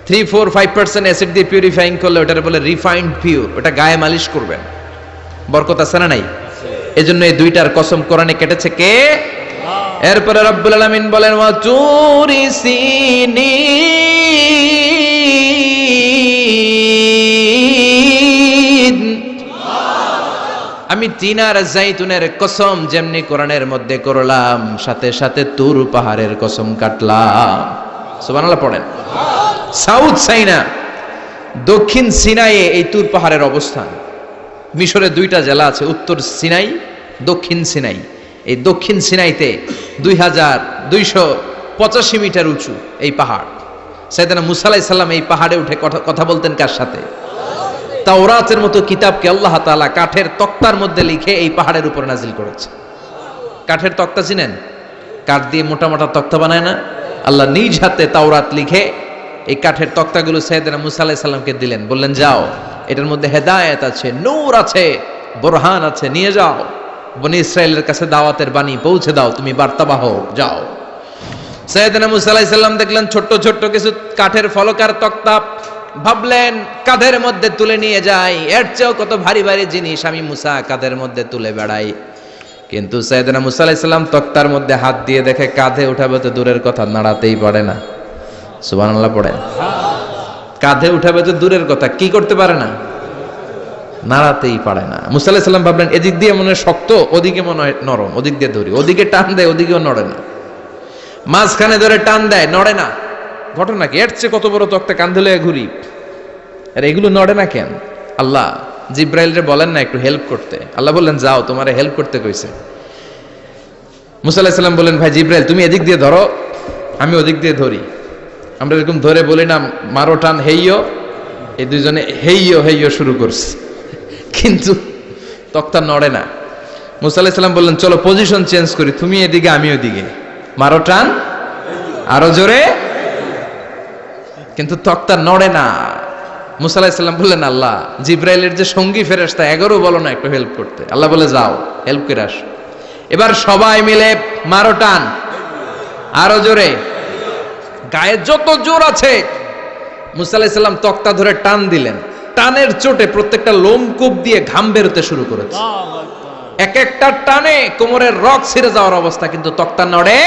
3-4-5% অ্যাসিড দিয়ে পিউরিফাইং করলে ওটার বলে রিফাইন্ড পিওর, ওটা গায়ে মালিশ করবেন, বরকত আছে না নাই? এজন্য এই দুইটার কসম কোরআনে কেটেছে কে? এরপরে রব্বুল আলামিন বলেন ওয়া তুরি সিনিন, আমি তিন আর জাইতুনের কসম যেমনি কোরআনের মধ্যে করলাম, সাথে সাথে তুর পাহাড়ের কসম কাটলাম। সুবহানাল্লাহ পড়েন। সাউথ সাইনা, দক্ষিণ সিনাইয়ে এই তুর পাহাড়ের অবস্থান। মিশরে দুইটা জেলা আছে, উত্তর সিনাই, দক্ষিণ সিনাই। এই দক্ষিণ সিনাইতে 2285 মিটার উঁচু এই পাহাড়। সাইয়েদনা মুসা আলাইহিস সালাম এই পাহাড়ে উঠে কথা বলতেন কার সাথে? তাওরাতের মতো কিতাবকে আল্লাহ তাআলা কাঠের তক্তার মধ্যে লিখে এই পাহাড়ের উপর নাজিল করেছে। কাঠের তক্তা চিনেন? কাঠ দিয়ে মোটা মোটা তক্তা বানায় না? আল্লাহ নিজ হাতে তাওরাত লিখে এই কাঠের তক্তাগুলো সাইয়েদনা মুসা আলাইহিস সালামকে দিলেন, বললেন যাও, এটার মধ্যে হেদায়েত আছে, নূর আছে, বোরহান আছে, নিয়ে যাও, বনি ইসরায়েলের কাছে দাওয়াতের বাণী পৌঁছে দাও, তুমি বার্তাবাহক, যাও। সাইয়েদনা মুসা আলাইহিস সালাম দেখলেন ছোট্ট ছোট্ট কিছু কাঠের ফলকার তক্তা, ভাবলেন কাঁধের মধ্যে তুলে নিয়ে যাই, এর চেয়েও কত ভারী ভারী জিনিস আমি মুসা কাঁধের মধ্যে তুলে বেড়াই। কিন্তু সাইয়েদনা মুসা আলাইহিস সালাম তক্তার মধ্যে হাত দিয়ে দেখে কাঁধে উঠাবে তো দূরের কথা, নাড়াতেই পারে না। সুবহানাল্লাহ পড়েন। কাঁধে উঠাবে তো দূরের কথা, কি করতে পারে না? নাড়াতেই পারে না। মুসা আলাইহিস সালাম ভাবলেন এদিক দিয়ে মনে হয় শক্ত, ওদিকে মনে হয় নরম, ওদিক দিয়ে ধরি, ওদিকে টান দেয়, ওদিকেও নড়ে না, মাঝখানে ধরে টান দেয়, নড়ে না। ঘটনা কি? এর চেয়ে কত বড় তক্তা কাঁধে লয়ে ঘুরি, আর এগুলো নড়ে না কেন? আল্লাহ জিব্রাইলরে বলেন না একটু হেল্প করতে? আল্লাহ বললেন যাও, তোমারে হেল্প করতে কইছে। মুসা আলাইহিস সালাম বলেন ভাই জিব্রাইল তুমি এদিক দিয়ে ধরো, আমি ওদিক দিয়ে ধরি। আমরা এরকম ধরে বলি না মারো টান হেইয়ো, এই দুইজনে হেইয়ো হেইয়ো শুরু করছে, কিন্তু তক্তা নড়ে না। মুসা আলাইহিস সালাম বললেন চলো পজিশন চেঞ্জ করি, তুমি এদিকে আমি ওদিকে, মারো টান আরো জোরে, কিন্তু তক্তা নড়ে না। মুসা আলাইহিস সালাম বললেন আল্লাহ জিব্রাইলের যে সঙ্গী ফেরেশতা 11 বলো না একটু হেল্প করতে। আল্লাহ বলে যাও হেল্প করে আসো। এবার সবাই মিলে মারো টান আরো জোরে, গায়ে যত জোর আছে। মুসা আলাইহিস সালাম তক্তা ধরে টান দিলেন, টানের চোটে প্রত্যেকটা লোমকূপ দিয়ে ঘাম বেরোতে শুরু করেছে। এক একটা টানে কোমরের রক ছিঁড়ে যাওয়ার অবস্থা, কিন্তু তক্তা নড়ে।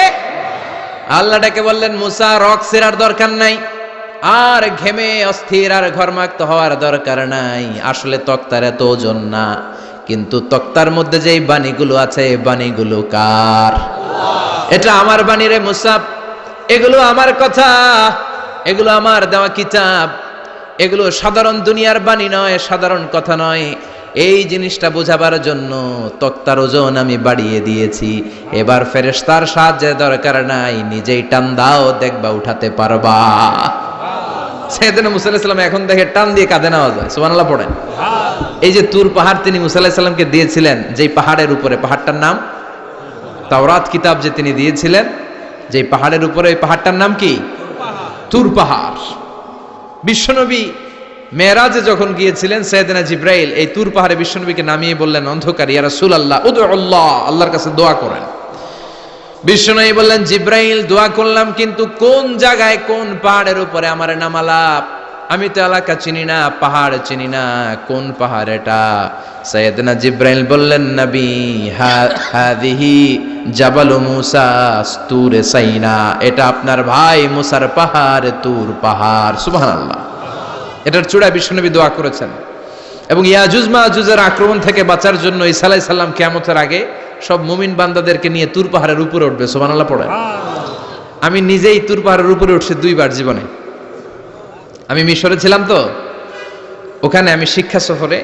আল্লাহ ডেকে বললেন মুসা রক ছিঁড়ার দরকার নাই, আর ঘেমে অস্থির আর ঘর্মাক্ত হওয়ার দরকার নাই। আসলে তক্তার এত ওজন না, কিন্তু তক্তার মধ্যে যেই বাণীগুলো আছে বাণীগুলো কার? এটা আমার বাণী রে মুসা, এগুলো আমার কথা, এগুলো আমার দেওয়া কিতাব, এগুলো সাধারণ দুনিয়ার বাণী নয়, সাধারণ কথা নয়। এই জিনিসটা বোঝাবার জন্য তক্তার ওজন আমি বাড়িয়ে দিয়েছি। এবার ফেরেশতার সাহায্যের দরকার নাই, নিজেই টান দাও, দেখবা উঠাতে পারবা। সাইয়েদনা মুসা আলাইহিস সালাম এখন দেখে টান দিয়ে কাঁধে নেওয়া যায়। সুবহানাল্লাহ পড়েন। এই যে তুর পাহাড় তিনি মুসা আলাইহিস সালামকে দিয়েছিলেন, যেই পাহাড়ের উপরে, পাহাড়টার নাম তাওরাত কিতাব যে তিনি দিয়েছিলেন, যেই পাহাড়ের উপরে, এই পাহাড়টার নাম কি? তুর পাহাড়। বিশ্বনবী মেরাজে যখন গিয়েছিলেন, সাইয়েদনা জিব্রাইল এই তুর পাহাড়ে বিশ্বনবীকে নামিয়ে বললেন অন্ধকার, ইয়া রাসূলুল্লাহ উদুল্লাহ, আল্লাহর কাছে দোয়া করেন। বিশ্বনবী বললেন জিব্রাইল দোয়া করলাম, কিন্তু কোন জায়গায় কোন পাহাড়ের উপরে আমারে নামালা? আমি তো এলাকা চিনি না, পাহাড় চিনি না, কোন পাহাড় এটা? সাইয়েদনা জিব্রাইল বললেন নবী হাদিহি জাবালু মুসা তুরে সাইনা, এটা আপনার ভাই মুসার পাহাড়, তুর পাহাড়। সুবহানাল্লাহ। এটার চূড়ায় বিশ্বনবী দোয়া করেছেন। এবং ইয়াজুজ মাজুজের আক্রমণ থেকে বাঁচার জন্য ঈসা আলাইহিস সালাম কিয়ামতের আগে সব মুমিন বান্দাদেরকে নিয়ে তুর পাহাড়ের উপরে উঠবে। সুবহানাল্লাহ পড়ে। আমি নিজেই তুর পাহাড়ের উপরে উঠছি 2 বার জীবনে। আমি মিশরে ছিলাম তো, ওখানে আমি শিক্ষা সফরে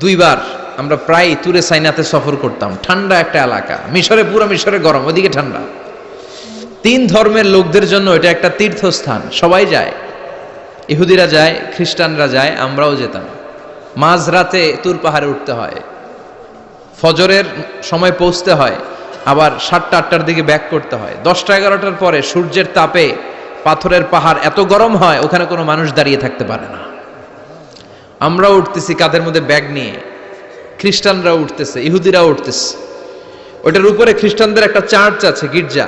2 বার আমরা প্রায় তুরে সাইনাতে সফর করতাম। ঠান্ডা একটা এলাকা, মিশরে পুরো মিশরে গরম, ওদিকে ঠান্ডা। 3 ধর্মের লোকদের জন্য এটা একটা তীর্থস্থান, সবাই যায়, ইহুদিরা যায়, খ্রিস্টানরা যায়, আমরাও যেতাম। মাঝরাতে তুর পাহাড়ে উঠতে হয়, ফজরের সময় পৌঁছতে হয়, আবার 7টা-8টার দিকে ব্যাক করতে হয়। 10টা-11টার পরে সূর্যের তাপে পাথরের পাহাড় এত গরম হয়, ওখানে কোনো মানুষ দাঁড়িয়ে থাকতে পারে না। আমরাও উঠতেছি কাঁধের মধ্যে ব্যাগ নিয়ে, খ্রিস্টানরাও উঠতেছে, ইহুদিরাও উঠতেছে। ওটার উপরে খ্রিস্টানদের একটা চার্চ আছে, গির্জা,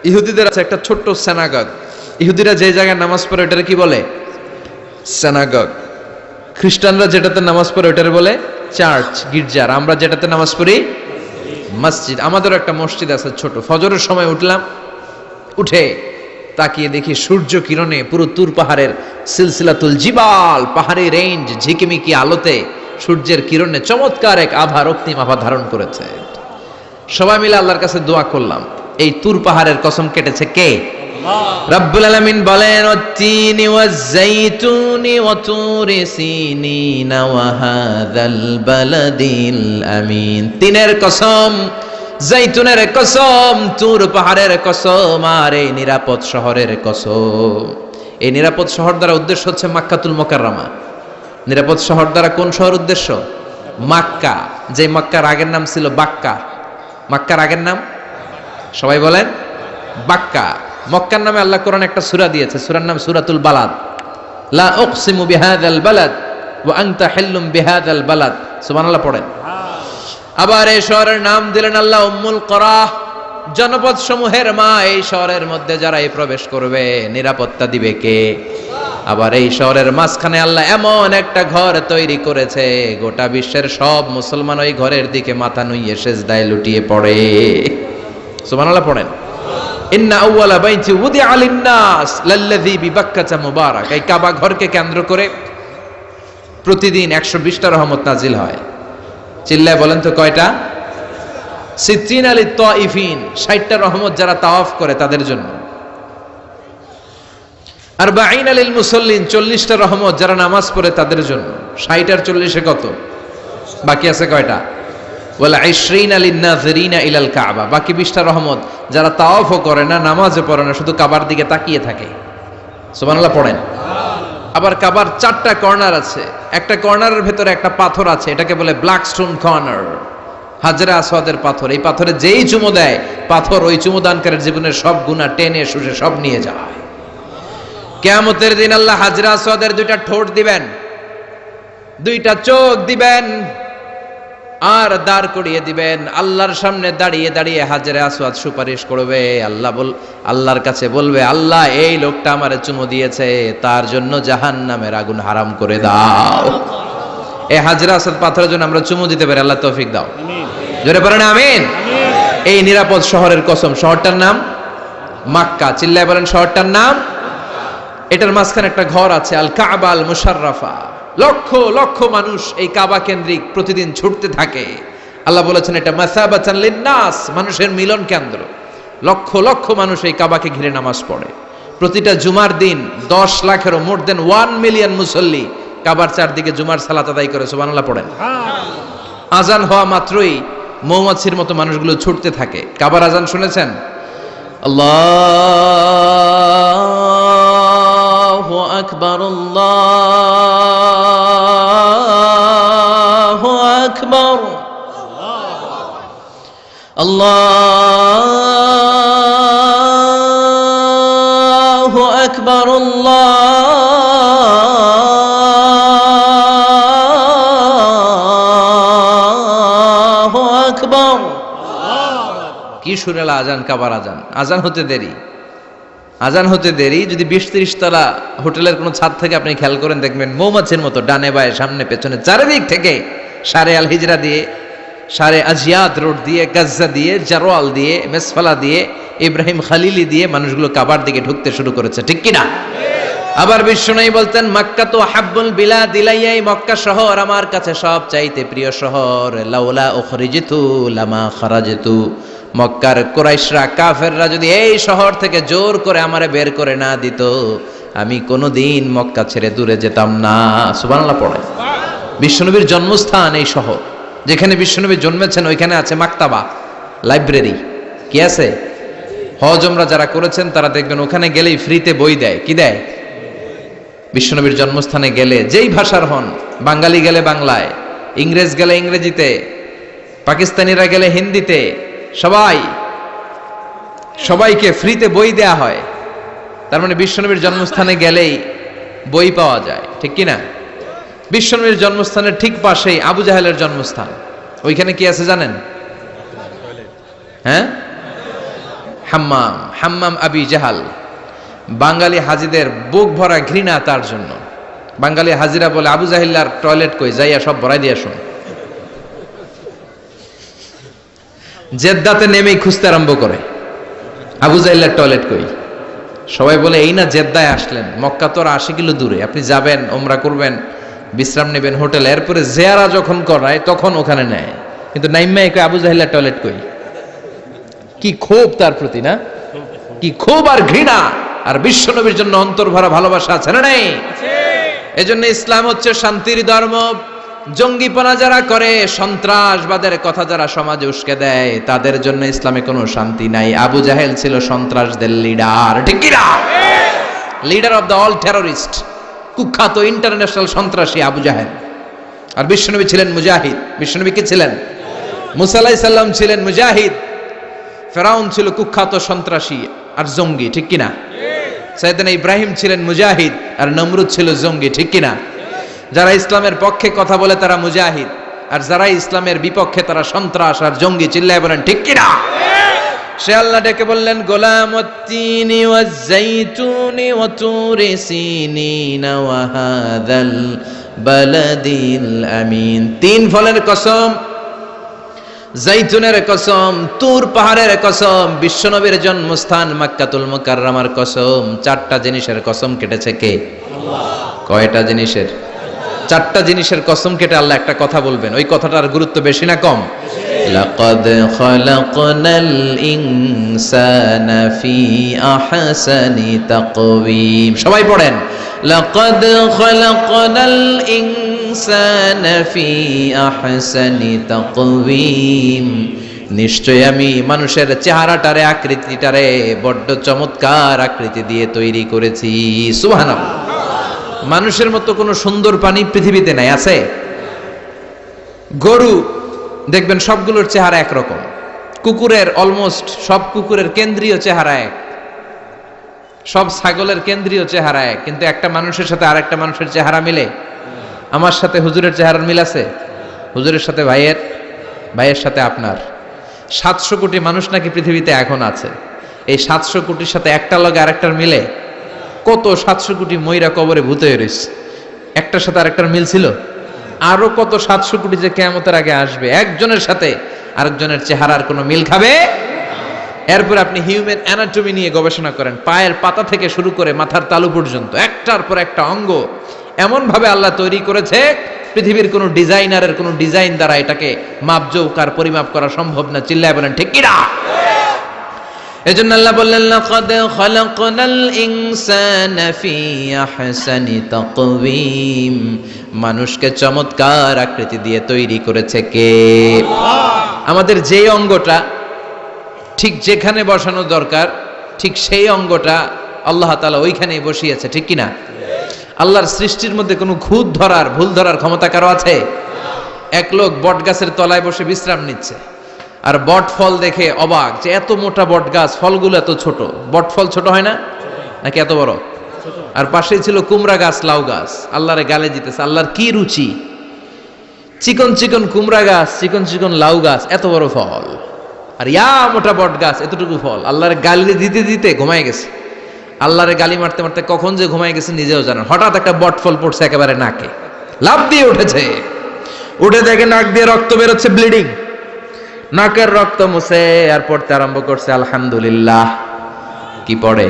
ইহুদিদের আছে একটা ছোট্ট সিনাগগ। ইহুদিরা যে জায়গায় নামাজ পড়ে ওটারে কি বলে? সিনাগগ। খ্রিস্টানরা যেটাতে নামাজ পড়ে ওটারে বলে চার্চ, গির্জার। আমরা যেটাতে নামাজ পড়ি মসজিদ। আমাদেরও একটা মসজিদ আছে ছোট। ফজরের সময় উঠলাম, উঠে তাকিয়ে দেখি সূর্য কিরণে পুরো তুর পাহাড়ের সিলসিলাতুল জিবাল, পাহাড়ি রেঞ্জ ঝিকিমিকি আলোতে সূর্যের কিরণে চমৎকার এক আভা, রক্তিম আভা ধারণ করেছে। সবাই মিলে আল্লাহর কাছে দোয়া করলাম, এই তুর পাহাড়ের কসম কেটেছে কে? রব্বুল আলামিন বলেন, ওয়াত-তিনি ওয়াজ-যাইতুনি ওয়া তুরি সিনিনা ওয়া হাযাল বালাদিল আমিন। তিনের কসম, জাইতুনের কসম, তুর পাহাড়ের কসম, আর এই নিরাপদ শহরের কসম। এই নিরাপদ শহর দ্বারা উদ্দেশ্য হচ্ছে মাক্কাতুল মুকাররমা। নিরাপদ শহর দ্বারা কোন শহর উদ্দেশ্য? মক্কা। যে মক্কার আগের নাম ছিল বাক্কা। মক্কার আগের নাম সবাই বলেন বাক্কা। মক্কার নামে আল্লাহ কোরআন একটা সূরা দিয়েছে, সূরার নাম সূরাতুল বালাদ। লা উকসিমু বিহাযাল বালাদ ওয়া আনতা হিল্লুম বিহাযাল বালাদ। সুবহানাল্লাহ পড়েন। আবার এই শহরের নাম দিলেন আল্লাহ উম্মুল কুরা, জনপদ সমূহের মা। এই শহরের মধ্যে যারা এই প্রবেশ করবে নিরাপত্তা দিবে কে? আবার এই শহরের মাঝখানে আল্লাহ এমন একটা ঘর তৈরি করেছে, গোটা বিশ্বের সব মুসলমান ওই ঘরের দিকে মাথা নুইয়ে সিজদায় লুটিয়ে পড়ে। সুবহানাল্লাহ পড়েন। ইন্না আউওয়ালা বাইতি উদিআ লিন-নাস লাল্লাযী বিবাক্কাতা মুবারাক। এই কাবা ঘরকে কেন্দ্র করে প্রতিদিন 120টা রহমত নাজিল হয়। চিল্লায় বলেন তো কয়টা? সিত্রিন আলিত তাইফিন, 60টা রহমত যারা তাওয়াফ করে তাদের জন্য। আরবাঈন আলিল মুসাল্লিন, 40টা রহমত যারা নামাজ পড়ে তাদের জন্য। 60 আর 40 কত? বাকি আছে কয়টা? ওয়ালা 20 আলিন নাযিরিনা ইলাল কাবা, বাকি 20টা রহমত যারা তাওয়াফও করে না, নামাজও পড়ে না, শুধু কাবার দিকে তাকিয়ে থাকে। সুবহানাল্লাহ পড়েন। আবার কাবার 4টা কর্নার আছে। একটা কর্নারের ভেতরে একটা পাথর আছে, এটাকে বলে ব্ল্যাক স্টোন কর্নার, হাজরে আসওয়াদের পাথর। এই পাথরে যেই চুমো দেয়, পাথর ওই চুমোদানকারীর জীবনের সব গুনাহ টেনে শুষে সব নিয়ে যায়। কিয়ামতের দিন আল্লাহ হাজরে আসওয়াদের 2টা ঠোঁট দিবেন, 2টা চোখ দিবেন, আর দাঁড় করিয়ে দিবেন। আল্লাহর সামনে দাঁড়িয়ে দাঁড়িয়ে হাজরে আসওয়াদ সুপারিশ করবে। আল্লাহর কাছে বলবে, আল্লাহ এই লোকটা আমারে চুমো দিয়েছে, তার জন্য জাহান্নামের আগুন হারাম করে দাও। এই হাজরে আসওয়াদ পাথরের জন্য আমরা চুমো দিতে পারি, আল্লাহ তৌফিক দাও। জোরে পড়েন আমিন। এই নিরাপদ শহরের কসম। শহরটার নাম মক্কা। চিল্লায় বলেন শহরটার নাম। এটার মাঝখানে একটা ঘর আছে, আল কাবা আল মুশাররাফা। লক্ষ লক্ষ মানুষ এই কাবা কেন্দ্রিক প্রতিদিন ছুটতে থাকে। আল্লাহ বলেছেন এটা মাসাবাতান লিন-নাস, মানুষের মিলন কেন্দ্র। লক্ষ লক্ষ মানুষ এই কাবাকে ঘিরে নামাজ পড়ে। প্রতিটা জুমার দিন 10 লাখেরও মোর দেন 1 মিলিয়ন মুসল্লি কাবার চারদিকে জুমার সালাত আদায় করে। সুবহানাল্লাহ পড়েন। আজান হওয়া মাত্রই মৌমাছির মতো মানুষগুলো ছুটতে থাকে। কাবার আজান শুনেছেন? আল্লাহু আকবার, আল্লাহু আকবার, আল্লাহু আকবার, আল্লাহু আকবার। কি সুরেলা আজান, কাবার আজান। আজান হতে দেরি, আজান হতে দেরি। যদি 20-30 তলা হোটেলের কোনো ছাদ থেকে আপনি খেয়াল করেন, দেখবেন মৌমাছির মতো ডানে বায়ে সামনে পেছনে চারিদিক থেকে সারে আল হিজরা দিয়ে, সারে আজিয়াদ রোড দিয়ে, গাজ্জা দিয়ে, জারওয়াল দিয়ে, মেসফালা দিয়ে, ইব্রাহিম খালিলি দিয়ে মানুষগুলো কাবার দিকে ঢুকতে শুরু করেছে। ঠিক কিনা? আবার বিশ্বনবী বলতেন, মক্কা তো হাব্বুল বিলাদ ইলাইয়া, মক্কা শহর আমার কাছে সব চাইতে প্রিয় শহর। লাউলা উখরিজিতু লামা খারাজতু, মক্কার কুরাইশরা কাফেররা যদি এই শহর থেকে জোর করে আমারে বের করে না দিত, আমি কোনোদিন মক্কা ছেড়ে দূরে যেতাম না। সুবহানাল্লাহ পড়ে। বিশ্বনবীর জন্মস্থান এই শহর। যেখানে বিশ্বনবী জন্মেছেন ওইখানে আছে মাকতাবা, লাইব্রেরি। কি আছে? হজ ওমরা যারা করেছেন তারা দেখবেন ওখানে গেলেই ফ্রিতে বই দেয়। কি দেয়? বিশ্বনবীর জন্মস্থানে গেলে যেই ভাষার হন, বাঙালি গেলে বাংলায়, ইংরেজ গেলে ইংরেজিতে, পাকিস্তানিরা গেলে হিন্দিতে, সবাইকে ফ্রিতে বই দেয়া হয়। তার মানে বিশ্বনবীর জন্মস্থানে গেলেই বই পাওয়া যায়। ঠিক কিনা? বিশ্বনবীর জন্মস্থানের ঠিক পাশেই আবু জাহেলের জন্মস্থান। ওইখানে কি আছে জানেন? হ্যাঁ, হাম্মাম, হাম্মাম আবি জাহাল। বাঙালি হাজিদের বুক ভরা ঘৃণা তার জন্য। বাঙালি হাজিরা বলে আবু জাহিল্লার টয়লেট কই, যাইয়া সব ভরাই দিয়ে আসুন। জেদ্দাতে নেমেই খুঁজতে আরম্ভ করে আবু জাহিল্লার টয়লেট কই। সবাই বলে এই না জেদ্দায় আসলেন, মক্কা তো আর 80 কিলো দূরে, আপনি যাবেন ওমরা করবেন, বিশ্রাম নেবেন হোটেলে, এরপরে জিয়ারা যখন করায় তখন ওখানে নেয়, কিন্তু নাইম্মাই কই আবু জাহিল্লার টয়লেট কই। কি ক্ষোভ তার প্রতি, না কি ক্ষোভ আর ঘৃণা, আর বিশ্বনবীর জন্য অন্তর ভরা ভালোবাসা আছে না নাই? এজন্য ইসলাম হচ্ছে শান্তির ধর্ম। জঙ্গিপনা যারা করে, সন্ত্রাসবাদের কথা যারা সমাজে উস্কে দেয়, তাদের জন্য ইসলামে কোনো শান্তি নাই। আবু জাহেল ছিল সন্ত্রাসদের লিডার, ঠিক কি না? Leader of the all terrorist, কুখ্যাত ইন্টারন্যাশনাল সন্ত্রাসী আবু জাহেল। আর বিশ্বনবী ছিলেন মুজাহিদ। বিশ্বনবী কি ছিলেন? মুসা আলাইহিস সালাম ছিলেন মুজাহিদ। ফেরাউন ছিল কুখ্যাত সন্ত্রাসী আর জঙ্গি, ঠিক কিনা? সাইয়েদনা ইব্রাহিম ছিলেন মুজাহিদ আর নমরুদ ছিল জঙ্গি, ঠিক কিনা? যারা ইসলামের পক্ষে কথা বলে তারা মুজাহিদ, আর যারা ইসলামের বিপক্ষে তারা সন্ত্রাস আর জঙ্গি। চিল্লায় বলেন ঠিক কিনা? সে আল্লাহ ডেকে বললেন গোলামুত্তিনি ওয়াজ-জাইতুনি ওয়া তুরি সিনিনা ওয়া হাযাল বালাদিল আমিন। তিন ফলের কসম, জাইতুনের কসম, তুর পাহাড়ের কসম, বিশ্বনবীর জন্মস্থান মক্কাতুল মুকাররমার কসম। চারটা জিনিসের কসম কেটেছে কে? আল্লাহ। কয়টা জিনিসের? চারটা জিনিসের কসম কেটে আল্লাহ একটা কথা বলবেন। ওই কথাটার গুরুত্ব বেশি না কম? লাকাদ খালাকনাল ইনসানা ফি আহসানি তাকওয়িম। সবাই পড়েন, লাকাদ খালাকনাল ইনসানা ফি আহসানি তাকওয়িম। নিশ্চয় আমি মানুষের চেহারাটারে, আকৃতিটারে বড্ড চমৎকার আকৃতি দিয়ে তৈরি করেছি। সুবহানাল্লাহ। মানুষের মতো কোনো সুন্দর প্রাণী পৃথিবীতে নাই, আছে? গরু দেখবেন সবগুলোর চেহারা একরকম। কুকুরের অলমোস্ট সব কুকুরের কেন্দ্রীয় চেহারা এক, সব ছাগলের কেন্দ্রীয় চেহারা এক, কিন্তু একটা মানুষের সাথে আরেকটা মানুষের চেহারা মিলে? আমার সাথে হুজুরের চেহারার মিল আছে? হুজুরের সাথে ভাইয়ের, ভাইয়ের সাথে আপনার। 700 কোটি মানুষ নাকি পৃথিবীতে এখন আছে। এই 700 কোটির সাথে একটা লগে আরেকটার মিলে? কত 700 কোটি ময়রা কবরে ভূত হয়ে রয়েছে, একটার সাথে আরেকটার মিল ছিল? আরো কত 700 কোটি যে কিয়ামতের আগে আসবে, একজনের সাথে আরেকজনের চেহারার কোনো মিল খাবে? এরপর আপনি হিউম্যান অ্যানাটমি নিয়ে গবেষণা করেন, পায়ের পাতা থেকে শুরু করে মাথার তালু পর্যন্ত একটার পর একটা অঙ্গ এমন ভাবে আল্লাহ তৈরি করেছে, পৃথিবীর কোনো ডিজাইনারের কোনো ডিজাইন দ্বারা এটাকে মাপজোক আর পরিমাপ করা সম্ভব না। চিল্লায় বলেন ঠিক কিনা? এজন্য আল্লাহ বললেন লাকাদ খালাকনাল ইনসানা ফি আহসানি তাকওয়িম। মানুষকে চমৎকার আকৃতি দিয়ে তৈরি করেছে কে? আল্লাহ। আমাদের যেই অঙ্গটা ঠিক যেখানে বসানো দরকার, ঠিক সেই অঙ্গটা আল্লাহ তাআলা ওইখানেই বসিয়েছে, ঠিক কিনা? আল্লাহর সৃষ্টির মধ্যে কোনো খুঁত ধরার, ভুল ধরার ক্ষমতা কারো আছে? এক লোক বট গাছের তলায় বসে বিশ্রাম নিচ্ছে, আর বট ফল দেখে অবাক যে এত মোটা বট গাছ, ফলগুলো এত ছোট। বট ফল ছোট হয় না নাকি এত বড়? আর পাশেই ছিল কুমড়া গাছ, লাউ গাছ। আল্লাহরে গালে দিতেছে, আল্লাহর কি রুচি! চিকন চিকন কুমড়া গাছ, চিকন চিকন লাউ গাছ, এত বড় ফল, আর ইয়া মোটা বট গাছ, এতটুকু ফল। আল্লাহরে গালি দিতে দিতে ঘুমায় গেছে। আল্লাহরে গালি মারতে মারতে কখন যে ঘুমায় গেছে নিজেও জানেন। হঠাৎ একটা বট ফল পড়ছে একেবারে নাকে, লাফ দিয়ে উঠেছে। উঠে দেখে নাক দিয়ে রক্ত বেরোচ্ছে, ব্লিডিং। নাকের রক্ত মুছে আর পড়তে আরম্ভ করছে আলহামদুলিল্লাহ। কি পড়ে?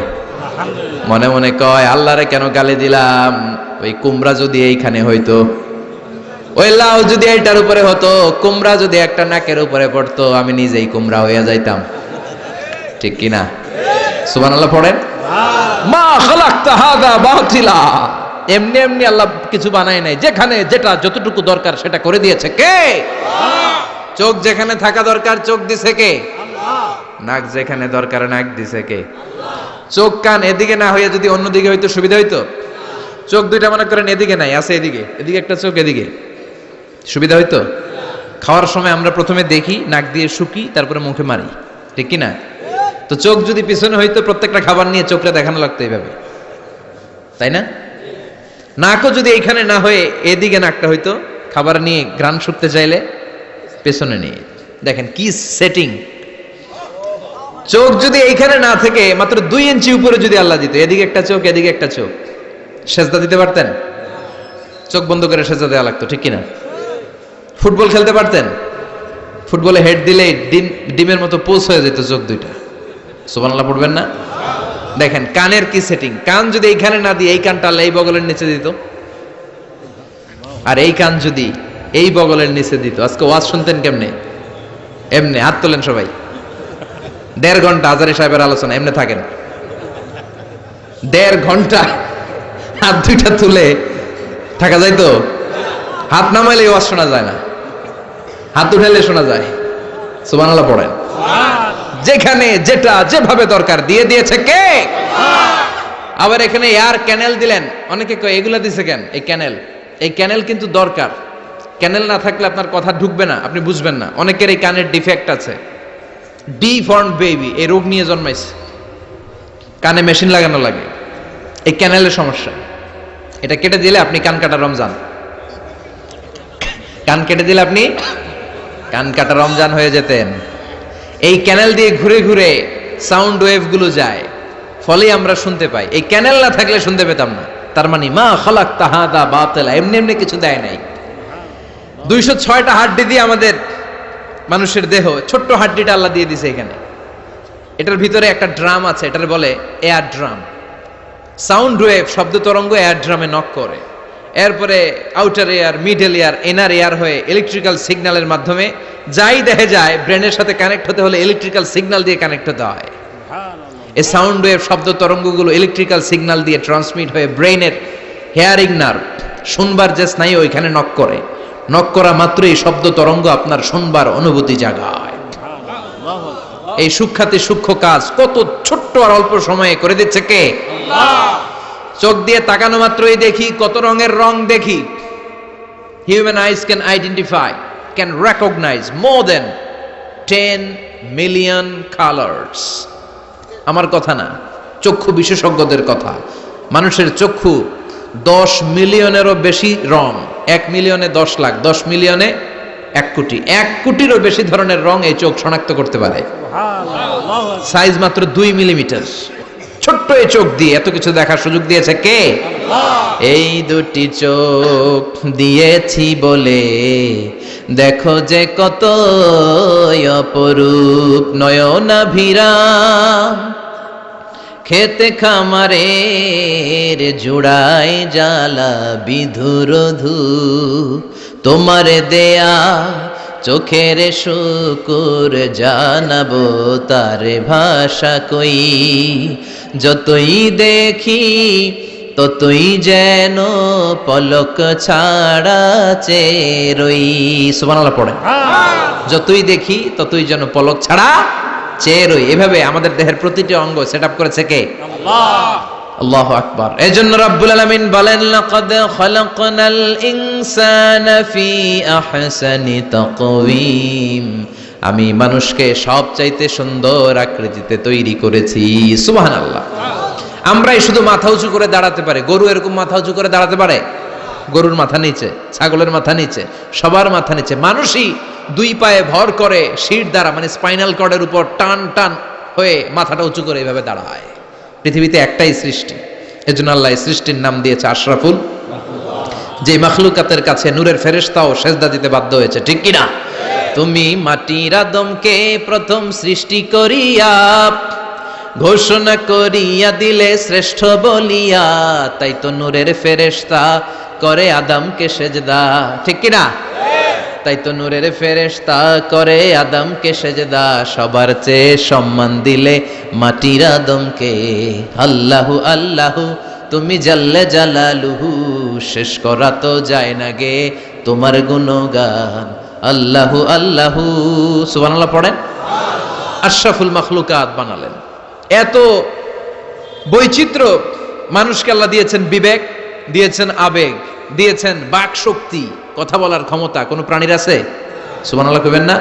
মনে মনে কয় আল্লাহরে কেন গালি দিলাম? ওই কুমড়া যদি এইখানে হইতো, ওই লাউ যদি এইটার উপরে হতো, কুমড়া যদি একটা নাকের উপরে পড়তো, আমি নিজেই কুমড়া হইয়া যাইতাম, ঠিক কিনা? সুবহানাল্লাহ পড়েন। মা খালাকতা হাযা বাতিলা। এমনি এমনি আল্লাহ কিছু বানায় নাই, যেখানে যেটা যতটুকু দরকার সেটা করে দিয়েছে কে? আল্লাহ। চোখ যেখানে থাকা দরকার চোখ দিছে কে? আল্লাহ। নাক যেখানে দরকার নাক দিছে কে? আল্লাহ। চোখ কান এদিকে না হইয়া যদি অন্যদিকে হইতো সুবিধা হইতো? চোখ দুইটা মনে করেন এদিকে নাই, আছে এদিকে, এদিকে একটা চোখ, এদিকে, সুবিধা হইতো? খাওয়ার সময় আমরা প্রথমে দেখি, নাক দিয়ে শুকি, তারপরে মুখে মারি, ঠিক কি না? তো চোখ যদি পিছনে হইতো, প্রত্যেকটা খাবার নিয়ে চোখটা দেখানো লাগতো এইভাবে, তাই না? নাকও যদি এইখানে না হয়ে এদিকে নাকটা হইতো, খাবার নিয়ে ঘ্রাণ শুকতে চাইলে পেছনে নিয়ে। দেখেন কি সেটিং! চোখ যদি এইখানে না থেকে মাত্র 2 ইঞ্চি উপরে যদি আল্লাহ দিত, এদিকে একটা চোখ এদিকে একটা চোখ, সেজদা দিতে পারতেন? চোখ বন্ধ করে সেজদা দেওয়া লাগতো, ঠিক কিনা? ফুটবল খেলতে পারতেন? ফুটবলে হেড দিলে ডিমের মতো পোষ হয়ে যেত চোখ দুইটা। সুবহানাল্লাহ পড়বেন না? দেখেন কানের কি সেটিং, কান যদি এইখানে না দিয়ে এই কানটা আল্লাহ এই বগলের নিচে দিত, আর এই কান যদি এই বগলের নিচে দিত, আজকে ওয়াজ শুনতেন কেমনে? এমনি। হাত তোলেন সবাই। 1.5 ঘন্টা হাজারি সাহেবের আলোচনা, এমনি থাকেন 1.5 ঘন্টা হাত দুইটা তুলে থাকা যায় তো? হাত নামাইলে ওয়াজ শোনা যায় না, হাত উঠাইলে শোনা যায়। সুবহানাল্লাহ পড়েন। যেখানে যেটা যেভাবে দরকার দিয়ে দিয়েছে কে? আবার এখানে এয়ার ক্যানেল দিলেন। অনেকে কয় এগুলা দিছে কেন? এই ক্যানেল কিন্তু দরকার। ক্যানেল না থাকলে আপনার কথা ঢুকবে না, আপনি বুঝবেন না। অনেকের এই কানের ডিফেক্ট আছে, ডিফর্ম বেবি, এই রোগ নিয়ে জন্মাইছে, কানে মেশিন লাগানো লাগে, এই ক্যানেলের সমস্যা। এটা কেটে দিলে আপনি কান কাটা রমজান, কান কেটে দিলে আপনি কান কাটা রমজান হয়ে যেতেন। এই ক্যানেল দিয়ে ঘুরে ঘুরে সাউন্ড ওয়েভ গুলো যায়, ফলে আমরা শুনতে পাই। এই ক্যানেল না থাকলে শুনতে পেতাম না। তার মানে মা খালাকতা হাযা বাতিলা, এমনি এমনি কিছু দেয় নাই। 206টা হাড্ডি দিয়ে আমাদের মানুষের দেহ, ছোট্ট হাড্ডিটা আল্লাহ দিয়ে দিছে এখানে। এটার ভিতরে একটা ড্রাম আছে, এটার বলে এয়ার ড্রাম। সাউন্ড ওয়েভ, শব্দ তরঙ্গ এয়ার ড্রামে নক করে, এরপরে outer air, middle air, inner air হয়ে ইলেকট্রিক্যাল সিগন্যালের মাধ্যমে যাই দেখে যায়, ব্রেনের সাথে কানেক্ট হতে হলে ইলেকট্রিক্যাল সিগন্যাল দিয়ে কানেক্ট হতে হয়। এই সাউন্ড ওয়েভ, শব্দ তরঙ্গগুলো ইলেকট্রিক্যাল সিগন্যাল দিয়ে ট্রান্সমিট হয়ে ব্রেনের হেয়ারিং নার্ভ, শুনবার যে স্নায়ু, ওইখানে নক করে। নক করা মাত্রই শব্দ তরঙ্গ আপনার শুনবার অনুভূতি জাগায়। এই সূক্ষ্মাতি সূক্ষ্ম কাজ কত ছোট্ট আর অল্প সময়ে করে দিচ্ছে কে? চোখ দিয়ে তাকানো মাত্রই দেখি কত রঙের রং দেখি। Human eyes can identify, can recognize more than 10 million colours. আমার কথা না, চক্ষু বিশেষজ্ঞদের কথা। মানুষের চক্ষু 10 মিলিয়নেরও বেশি রং, 1 মিলিয়নে 10 লাখ, 10 মিলিয়নে 1 কোটি, 1 কোটিরও বেশি ধরনের রং এই চোখ শনাক্ত করতে পারে। সাইজ মাত্র 2 মিলিমিটার। ছোট্ট এই চোখ দিয়ে এত কিছু দেখার সুযোগ দিয়েছে কে? এই দুটি চোখ দিয়েছি বলে দেখো যে কত অপরূপ নয়নাভিরাম, খেতে খামারের জোড়ায় জ্বালা বিধুর ধু, তোমার দেয়া চোখের শুকুর জানাবো তার ভাষা কই, যতই দেখি ততই যেন পলক ছাড়া চেরই। সুবহানাল্লাহ পড়েন। যতই দেখি ততই যেন পলক ছাড়া চেরই। এভাবে আমাদের দেহের প্রতিটি অঙ্গ সেটআপ করেছে কে? আল্লাহ। আল্লাহু আকবার। এজন্য রব্বুল আলামিন বলেন, লাকাদ খালাকনাল ইনসানা ফি আহসানি তাকওয়িম, আমি মানুষকে সবচাইতে সুন্দর আকৃতিতে তৈরি করেছি। সুবহানাল্লাহ। আমরাই শুধু মাথা উঁচু করে দাঁড়াতে পারি, গরু এরকম মাথা উঁচু করে দাঁড়াতে পারে? গরুর মাথা নিচে, ছাগলের মাথা নিচে, সবার মাথা নিচে। মানুষই 2 পায়ে ভর করে শির দ্বারা, মানে স্পাইনাল কর্ডের উপর টান টান হয়ে মাথাটা উঁচু করে এইভাবে দাঁড়ায়। পৃথিবীতে একটাই সৃষ্টি, এজন্য আল্লাহ এই সৃষ্টির নাম দিয়েছে আশরাফুল, যে মাখলুকাতের কাছে নূরের ফেরেশতাও সেজদা দিতে বাধ্য হয়েছে, ঠিক কিনা? তুমি মাটির আদমকে প্রথম সৃষ্টি করিয়া ঘোষণা করিয়া দিলে শ্রেষ্ঠ বলিয়া, তাই তো নূরের ফেরেশতা করে আদমকে সেজদা, ঠিক কিনা? তাই তো নূরের ফেরেশতা করে আদমকে সেজদা, সবার চেয়ে সম্মান দিলে মাটির আদমকে। আল্লাহু আল্লাহু তুমি জাল্লে জালালুহু, শেষ করা তো যায় না গে তোমার গুণগান। আল্লাহু আল্লাহু। সুবহানাল্লাহ পড়েন। আশরাফুল মাখলুকাত বানালেন। এত বৈচিত্র্য মানুষকে আল্লাহ দিয়েছেন, বিবেক দিয়েছেন, আবেগ দিয়েছেন, বাক শক্তি, কথা বলার ক্ষমতা। কোন প্রাণীর আছে? সুবহানাল্লাহ কইবেন না?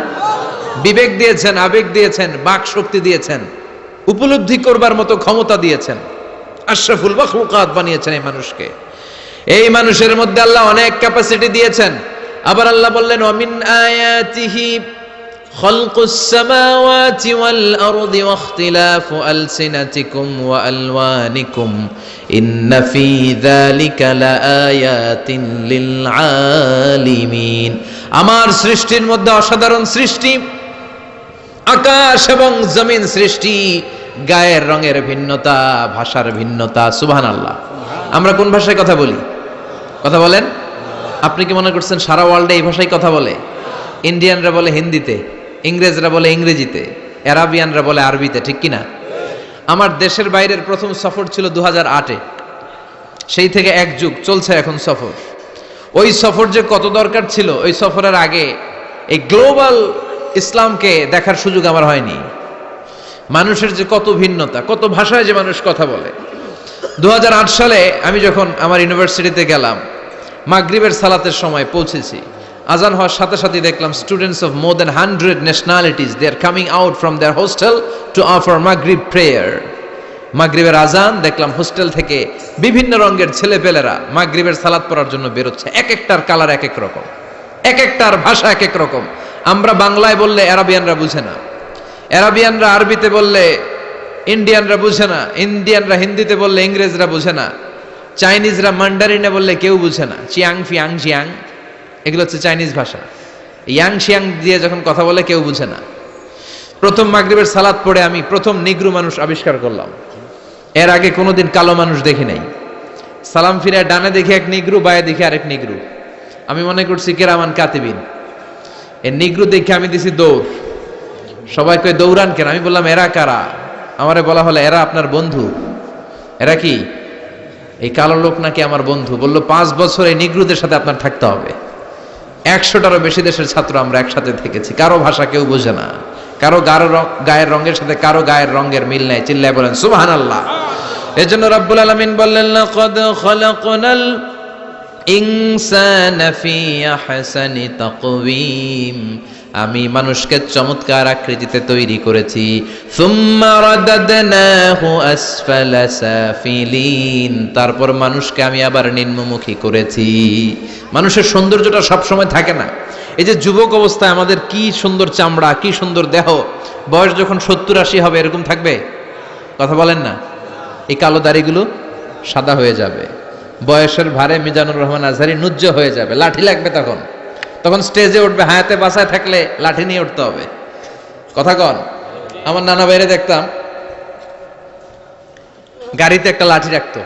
বিবেক দিয়েছেন, আবেগ দিয়েছেন, বাক শক্তি দিয়েছেন, উপলব্ধি করবার মতো ক্ষমতা দিয়েছেন। আশরাফুল মাখলুকাত বানিয়েছেন এই মানুষকে। এই মানুষের মধ্যে আল্লাহ অনেক ক্যাপাসিটি দিয়েছেন। আবার আল্লাহ বললেন, ওয়ামিন আয়াতিহি খালকুস সামাওয়াতি ওয়াল আরদি ওয়াখতিলাফু আলসিনাতিকুম ওয়া আলওয়ানিকুম ইন্না ফী যালিকা লাআয়াতিন লিল আলিমিন। আমার সৃষ্টির মধ্যে অসাধারণ সৃষ্টি, আকাশ এবং জমিন সৃষ্টি, গায়ের রঙের ভিন্নতা, ভাষার ভিন্নতা। সুবহানাল্লাহ। আমরা কোন ভাষায় কথা বলি? কথা বলেন। আপনি কি মনে করছেন সারা ওয়ার্ল্ডে এই ভাষায় কথা বলে? ইন্ডিয়ানরা বলে হিন্দিতে, ইংরেজরা বলে ইংরেজিতে, আরাবিয়ানরা বলে আরবিতে, ঠিক কিনা? আমার দেশের বাইরের প্রথম সফর ছিল 2008-এ। সেই থেকে এক যুগ চলছে এখন সফর। ওই সফর যে কত দরকার ছিল, ওই সফরের আগে এই গ্লোবাল ইসলামকে দেখার সুযোগ আমার হয়নি। মানুষের যে কত ভিন্নতা, কত ভাষায় যে মানুষ কথা বলে। 2008 সালে আমি যখন আমার ইউনিভার্সিটিতে গেলাম, মাগরিবের সালাতের সময় পৌঁছেছি। আজান হওয়ার সাথে সাথে দেখলাম students of more than 100 nationalities they are coming out from their hostel to offer মাগরিব প্রেয়ার। মাগরিবের আজান দেখলাম হোস্টেল থেকে বিভিন্ন রঙের ছেলেপেলেরা মাগরিবের সালাত পড়ার জন্য বেরোচ্ছে। এক একটার কালার এক এক রকম, এক একটার ভাষা এক এক রকম। আমরা বাংলায় বললে আরাবিয়ানরা বুঝে না, আরাবিয়ানরা আরবিতে বললে ইন্ডিয়ানরা বুঝে না, ইন্ডিয়ানরা হিন্দিতে বললে ইংরেজরা বুঝে না, চাইনিজরা মান্ডারিনে বললে কেউ বুঝে না। চিয়াং ফিয়াং জিয়াং, এগুলো হচ্ছে চাইনিজ ভাষা। ইয়াং শিয়াং দিয়ে যখন কথা বলে কেউ বুঝে না। প্রথম মাগরিবের সালাত পড়ে আমি প্রথম নিগ্রু মানুষ আবিষ্কার করলাম। এর আগে কোনোদিন কালো মানুষ দেখি নাই। সালাম ফিরে ডানে দেখি এক নিগ্রু, বায়ে দেখি আরেক নিগ্রু। আমি মনে করছি কেরামান কাতিবিন। এই নিগ্রু দেখে আমি দিছি দৌড়। সবাই কই দৌড়ান কেন? আমি বললাম এরা কারা? আমারে বলা হলো এরা আপনার বন্ধু। এরা কি? এই কালো লোক নাকি আমার বন্ধু। বললো 5 বছর এই নিগ্রুদের সাথে আপনার থাকতে হবে। 100টারও বেশি দেশের ছাত্র আমরা একসাথে থেকেছি। কারো ভাষা কেউ বোঝে না, কারো গায়ের রঙের সাথে কারো গায়ের রঙের মিল নাই। চিল্লায় বলেন সুবহানাল্লাহ। এজন্য রব্বুল আলামিন বললেন লাকাদ খালাকনাল ইনসানা ফি আহসানি তাকওয়িম। আমি মানুষকে চমৎকার আকৃতিতে তৈরি করেছি। সুম্মা রাদাদনাহু আসফালা সাফিলিন। তারপর মানুষকে আমি আবার নিম্নমুখী করেছি। মানুষের সৌন্দর্যটা সব সময় থাকে না। এই যে যুবক অবস্থায় আমাদের কি সুন্দর চামড়া, কি সুন্দর দেহ, বয়স যখন 70-80 হবে এরকম থাকবে? কথা বলেন না। এই কালো দাড়িগুলো সাদা হয়ে যাবে, বয়সের ভারে মিজানুর রহমান আজহারি নুজ্জ হয়ে যাবে, লাঠি লাগবে। তখন স্টেজে উঠবে, হায়াতে বাসায় থাকলে লাঠি নিয়ে উঠতে হবে। কথা কন। আমার নানা বাইরে দেখতাম গাড়িতে একটা লাঠি রাখতো।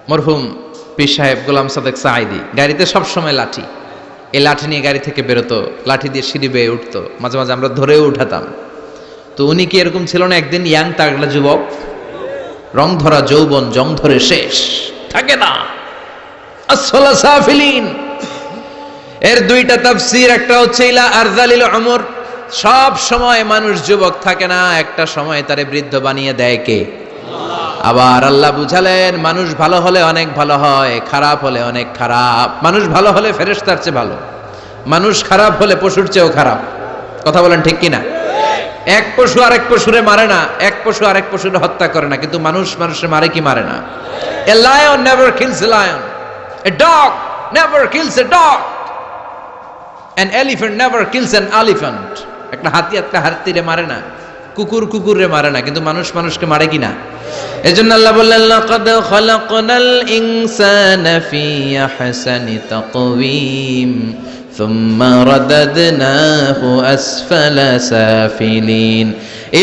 মরহুম পীর সাহেব গোলাম সাদেক সাঈদী গাড়িতে সব সময় লাঠি। এই লাঠি নিয়ে গাড়ি থেকে বেরোতো, লাঠি দিয়ে সিঁড়ি বেয়ে উঠতো, মাঝে মাঝে আমরা ধরেও উঠাতাম। তো উনি কি এরকম ছিল না? একদিন ইয়াং তাগড়া যুবক, রং ধরা যৌবন, জং ধরে শেষ থাকে না। আসফালা সাফিলিন এর দুইটা তাফসীর। একটা হচ্ছে ইলা আরযালিল উমর, সব সময় মানুষ যুবক থাকে না, একটা সময় তারে বৃদ্ধ বানিয়ে দেয় কে? আবার আল্লাহ বুঝালেন মানুষ ভালো হলে অনেক ভালো হয়, খারাপ হলে অনেক খারাপ। মানুষ ভালো হলে ফেরেশতার চেয়ে ভালো, মানুষ খারাপ হলে পশুর চেয়েও খারাপ। কথা বলেন ঠিক কিনা? এক পশু আরেক পশুরে মারে না, এক পশু আরেক পশুরে হত্যা করে না, কিন্তু মানুষ মানুষে মারে কি মারে না? A lion never kills a lion, a dog never kills a dog, an elephant never kills an elephant. একটা হাতি একটা হাতিরে মারে না, কুকুর কুকুরে মারে না, কিন্তু মানুষ মানুষকে মারে কিনা? এজন্য আল্লাহ বললেন লাকাদ খালাকনাল ইনসানা ফি আহসানি তাকওয়িম সুম্মা রাদাদনাহু আসফালা সাফিলিন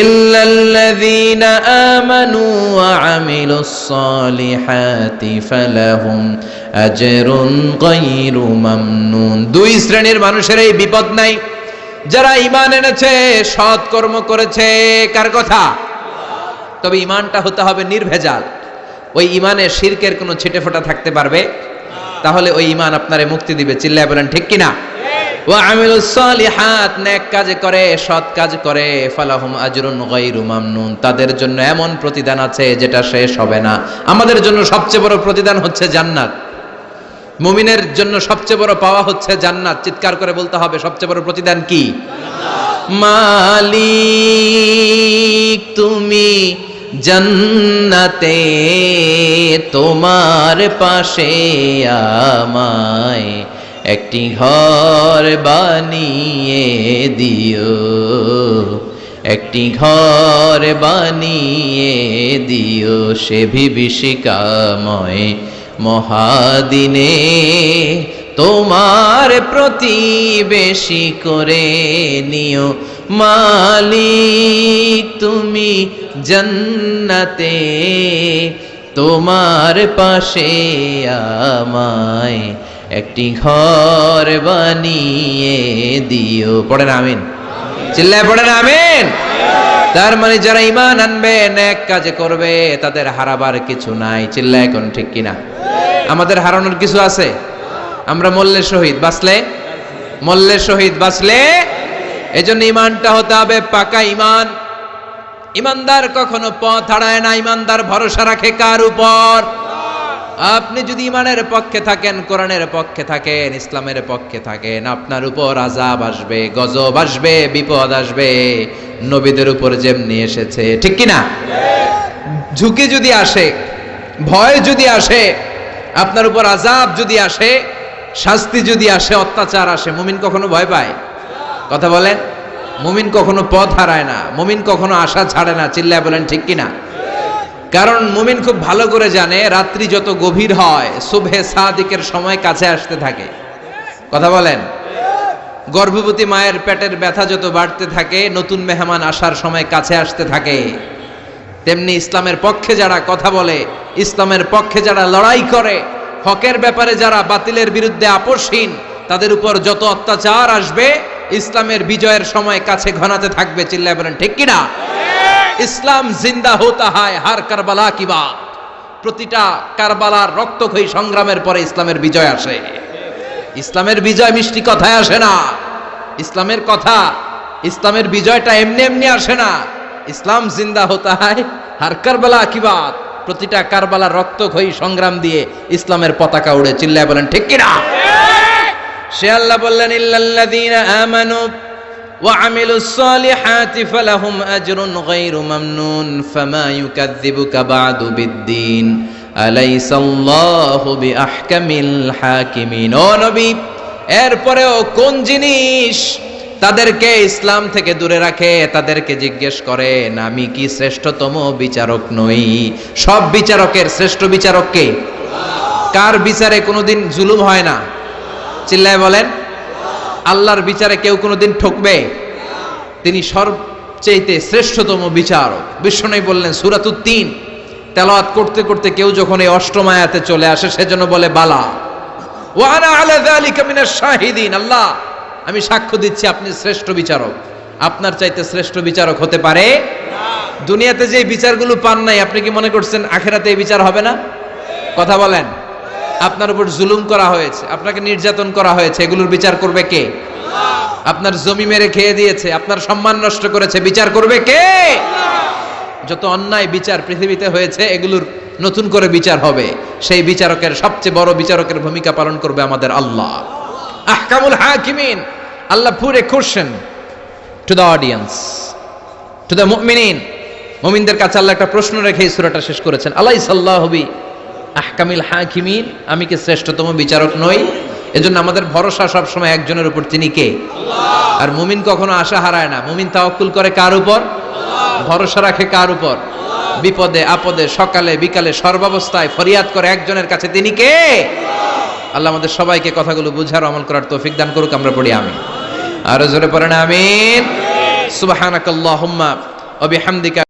ইল্লাল্লাযীনা আমানু ওয়া আমিলুস সালিহাতি ফালাহুম আজরুন গায়রু মামনুন। দুই শ্রেণীর মানুষের এই বিপদ নাই, যারা ঈমান এনেছে, সৎ কর্ম করেছে। কার কথা? তবে ঈমানটা হতে হবে নির্ভেজাল। ওই ঈমানে শিরকের কোনো ছিটেফোঁটা থাকতে পারবে? তাহলে ওই ঈমান আপনারে মুক্তি দিবে। চিল্লায় বলেন ঠিক কিনা? ওয়া আমিলুস সালিহাত, নেক কাজ করে, সৎ কাজ করে, ফালাহুম আজরুন গায়রু মামনুন, তাদের জন্য এমন প্রতিদান আছে যেটা শেষ হবে না। আমাদের জন্য সবচেয়ে বড় প্রতিদান হচ্ছে জান্নাত। মুমিনের জন্য সবচেয়ে বড় পাওয়া হচ্ছে জান্নাত। চিৎকার করে বলতে হবে সবচেয়ে বড় প্রতিদান কি? মালিক তুমি জান্নাতে, তোমার পাশে আমায় একটি ঘর বানিয়ে দিও, একটি ঘর বানিয়ে দিও সে বিভীষিকাময় মহাদিনে, তোমার প্রতিবেশী করে নিও মালিক তুমি জান্নাতে, তোমার পাশে আমায় একটি ঘর বানিয়ে দিও। পড়েন আমিন, চিল্লায় পড়েন আমিন। তার মানে যারা ঈমান আনবে, নেক কাজ করবে, তাদের হারাবার কিছু নাই। চিল্লায় কোন ঠিক কিনা? আমাদের হারানোর কিছু আছে? আমরা মল্লে শহীদ বাঁচলে, মল্লে শহীদ বাঁচলে, এজন্য ঈমানটা হতে হবে পাকা ঈমান। ঈমানদার কখনো পথ হারায় না। ঈমানদার ভরসা রাখে কার উপর? আপনি যদি ঈমানের পক্ষে থাকেন, কোরআনের পক্ষে থাকেন, ইসলামের পক্ষে থাকেন, আপনার উপর আযাব আসবে, গজব আসবে, বিপদ আসবে, নবীদের উপর যেমনি এসেছে, ঠিক কি না? ঝুঁকি যদি আসে, ভয় যদি আসে, আপনার উপর আযাব যদি আসে, শাস্তি যদি আসে, অত্যাচার আসে, মুমিন কখনো ভয় পায়? কথা বলেন। মুমিন কখনো পথ হারায় না, মুমিন কখনো আশা ছাড়ে না। চিল্লায় বলেন ঠিক কি না? কারণ মুমিন খুব ভালো করে জানে রাত্রি যত গভীর হয়, সুবহে সাদিকের সময় কাছে আসতে থাকে। কথা বলেন। গর্ভবতী মায়ের পেটের ব্যথা যত বাড়তে থাকে, নতুন মেহমান আসার সময় কাছে আসতে থাকে। তেমনি ইসলামের পক্ষে যারা কথা বলে, ইসলামের পক্ষে যারা লড়াই করে, হকের ব্যাপারে যারা বাতিলের বিরুদ্ধে আপোষহীন, তাদের উপর যত অত্যাচার আসবে, ইসলামের বিজয়ের সময় কাছে ঘনাতে থাকবে। চিল্লায় বলেন ঠিক কিনা? ইসলাম জিন্দা হোতা হয় হার কারবালা কি বাত। প্রতিটা কারবালার রক্তক্ষয়ী সংগ্রামের পরে ইসলামের বিজয় আসে। ইসলামের বিজয় মিষ্টি কথায় আসে না। ইসলামের কথা, ইসলামের বিজয়টা এমনি এমনি আসে না। ইসলাম জিন্দা হোতা হয় হার কারবালা কি বাত। প্রতিটা কারবালার রক্তক্ষয়ী সংগ্রাম দিয়ে ইসলামের পতাকা উড়ে। চিল্লায় বলেন ঠিক কিনা? সে আল্লাহ বললেন ইল্লাল্লাযীনা আমানু ওয়া আমিলুস সালিহাতি ফালাহুম আজরুন গায়রু মামনুন ফামা ইউকাযযিবুকা বা'দু বিদ্দীন আলাইসাল্লাহু বিআহকামিল হাকিমিন। ও নবী, এরপরেও কোন জিনিস তাদেরকে ইসলাম থেকে দূরে রাখে? তাদেরকে জিজ্ঞেস করেন, আমি কি শ্রেষ্ঠতম বিচারক নই? সব বিচারকের শ্রেষ্ঠ বিচারক কে? কার বিচারে কোনোদিন জুলুম হয় না? চিল্লায় বলেন। আল্লাহর বিচারে কেউ কোনোদিন ঠকবে? তিনি সবচেয়ে শ্রেষ্ঠতম বিচারক। বিশ্বনবী বললেন সূরাতুত তিন তেলাওয়াত করতে করতে কেউ যখন এই অষ্টম আয়াতে চলে আসে, সেজন্য বলে বালা ওয়া আনা আলা যালিকা মিনাশ শাহিদিন। আল্লাহ, আমি সাক্ষ্য দিচ্ছি আপনি শ্রেষ্ঠ বিচারক। আপনার চাইতে শ্রেষ্ঠ বিচারক হতে পারে না। দুনিয়াতে যে বিচারগুলো পান নাই, আপনি কি মনে করছেন আখিরাতে এই বিচার হবে না? কথা বলেন। আপনার উপর জুলুম করা হয়েছে, আপনাকে নির্যাতন করা হয়েছে, এগুলোর বিচার করবে কে? আপনার জমি মেরে খেয়ে দিয়েছে, আপনার সম্মান নষ্ট করেছে, বিচার করবে কে? যত অন্যায় বিচার পৃথিবীতে হয়েছে, এগুলোর নতুন করে বিচার হবে। সেই বিচারকের, সবচেয়ে বড় বিচারকের ভূমিকা পালন করবে আমাদের আল্লাহ। আহকামুল হাকিমিন। আল্লাহ put a question to the audience, to the মুমিনিন। মুমিনদের কাছে আল্লাহ একটা প্রশ্ন রেখে এই সূরাটা শেষ করেছেন। আলাইসাল্লাহু বি আহকামিল হাকিমিন। আমি কি শ্রেষ্ঠতম বিচারক নই? এজন্য আমাদের ভরসা সব সময় একজনের উপর, তিনি কে? আল্লাহ। আর মুমিন কখনো আশা হারায় না। মুমিন তাওয়াক্কুল করে কার উপর? আল্লাহ। ভরসা রাখে কার উপর? আল্লাহ। বিপদে আপদে, সকালে বিকালে, সর্বাবস্থায় ফরিয়াদ করে একজনের কাছে, তিনি কে? আল্লাহ। আল্লাহ আমাদের সবাইকে কথাগুলো বুঝার, আমল করার তৌফিক দান করুক। আমরা পড়ি আমিন। আরো জোরে পড়েন আমিন। সুবহানাকাল্লাহুম্মা ওয়া বিহামদিকা।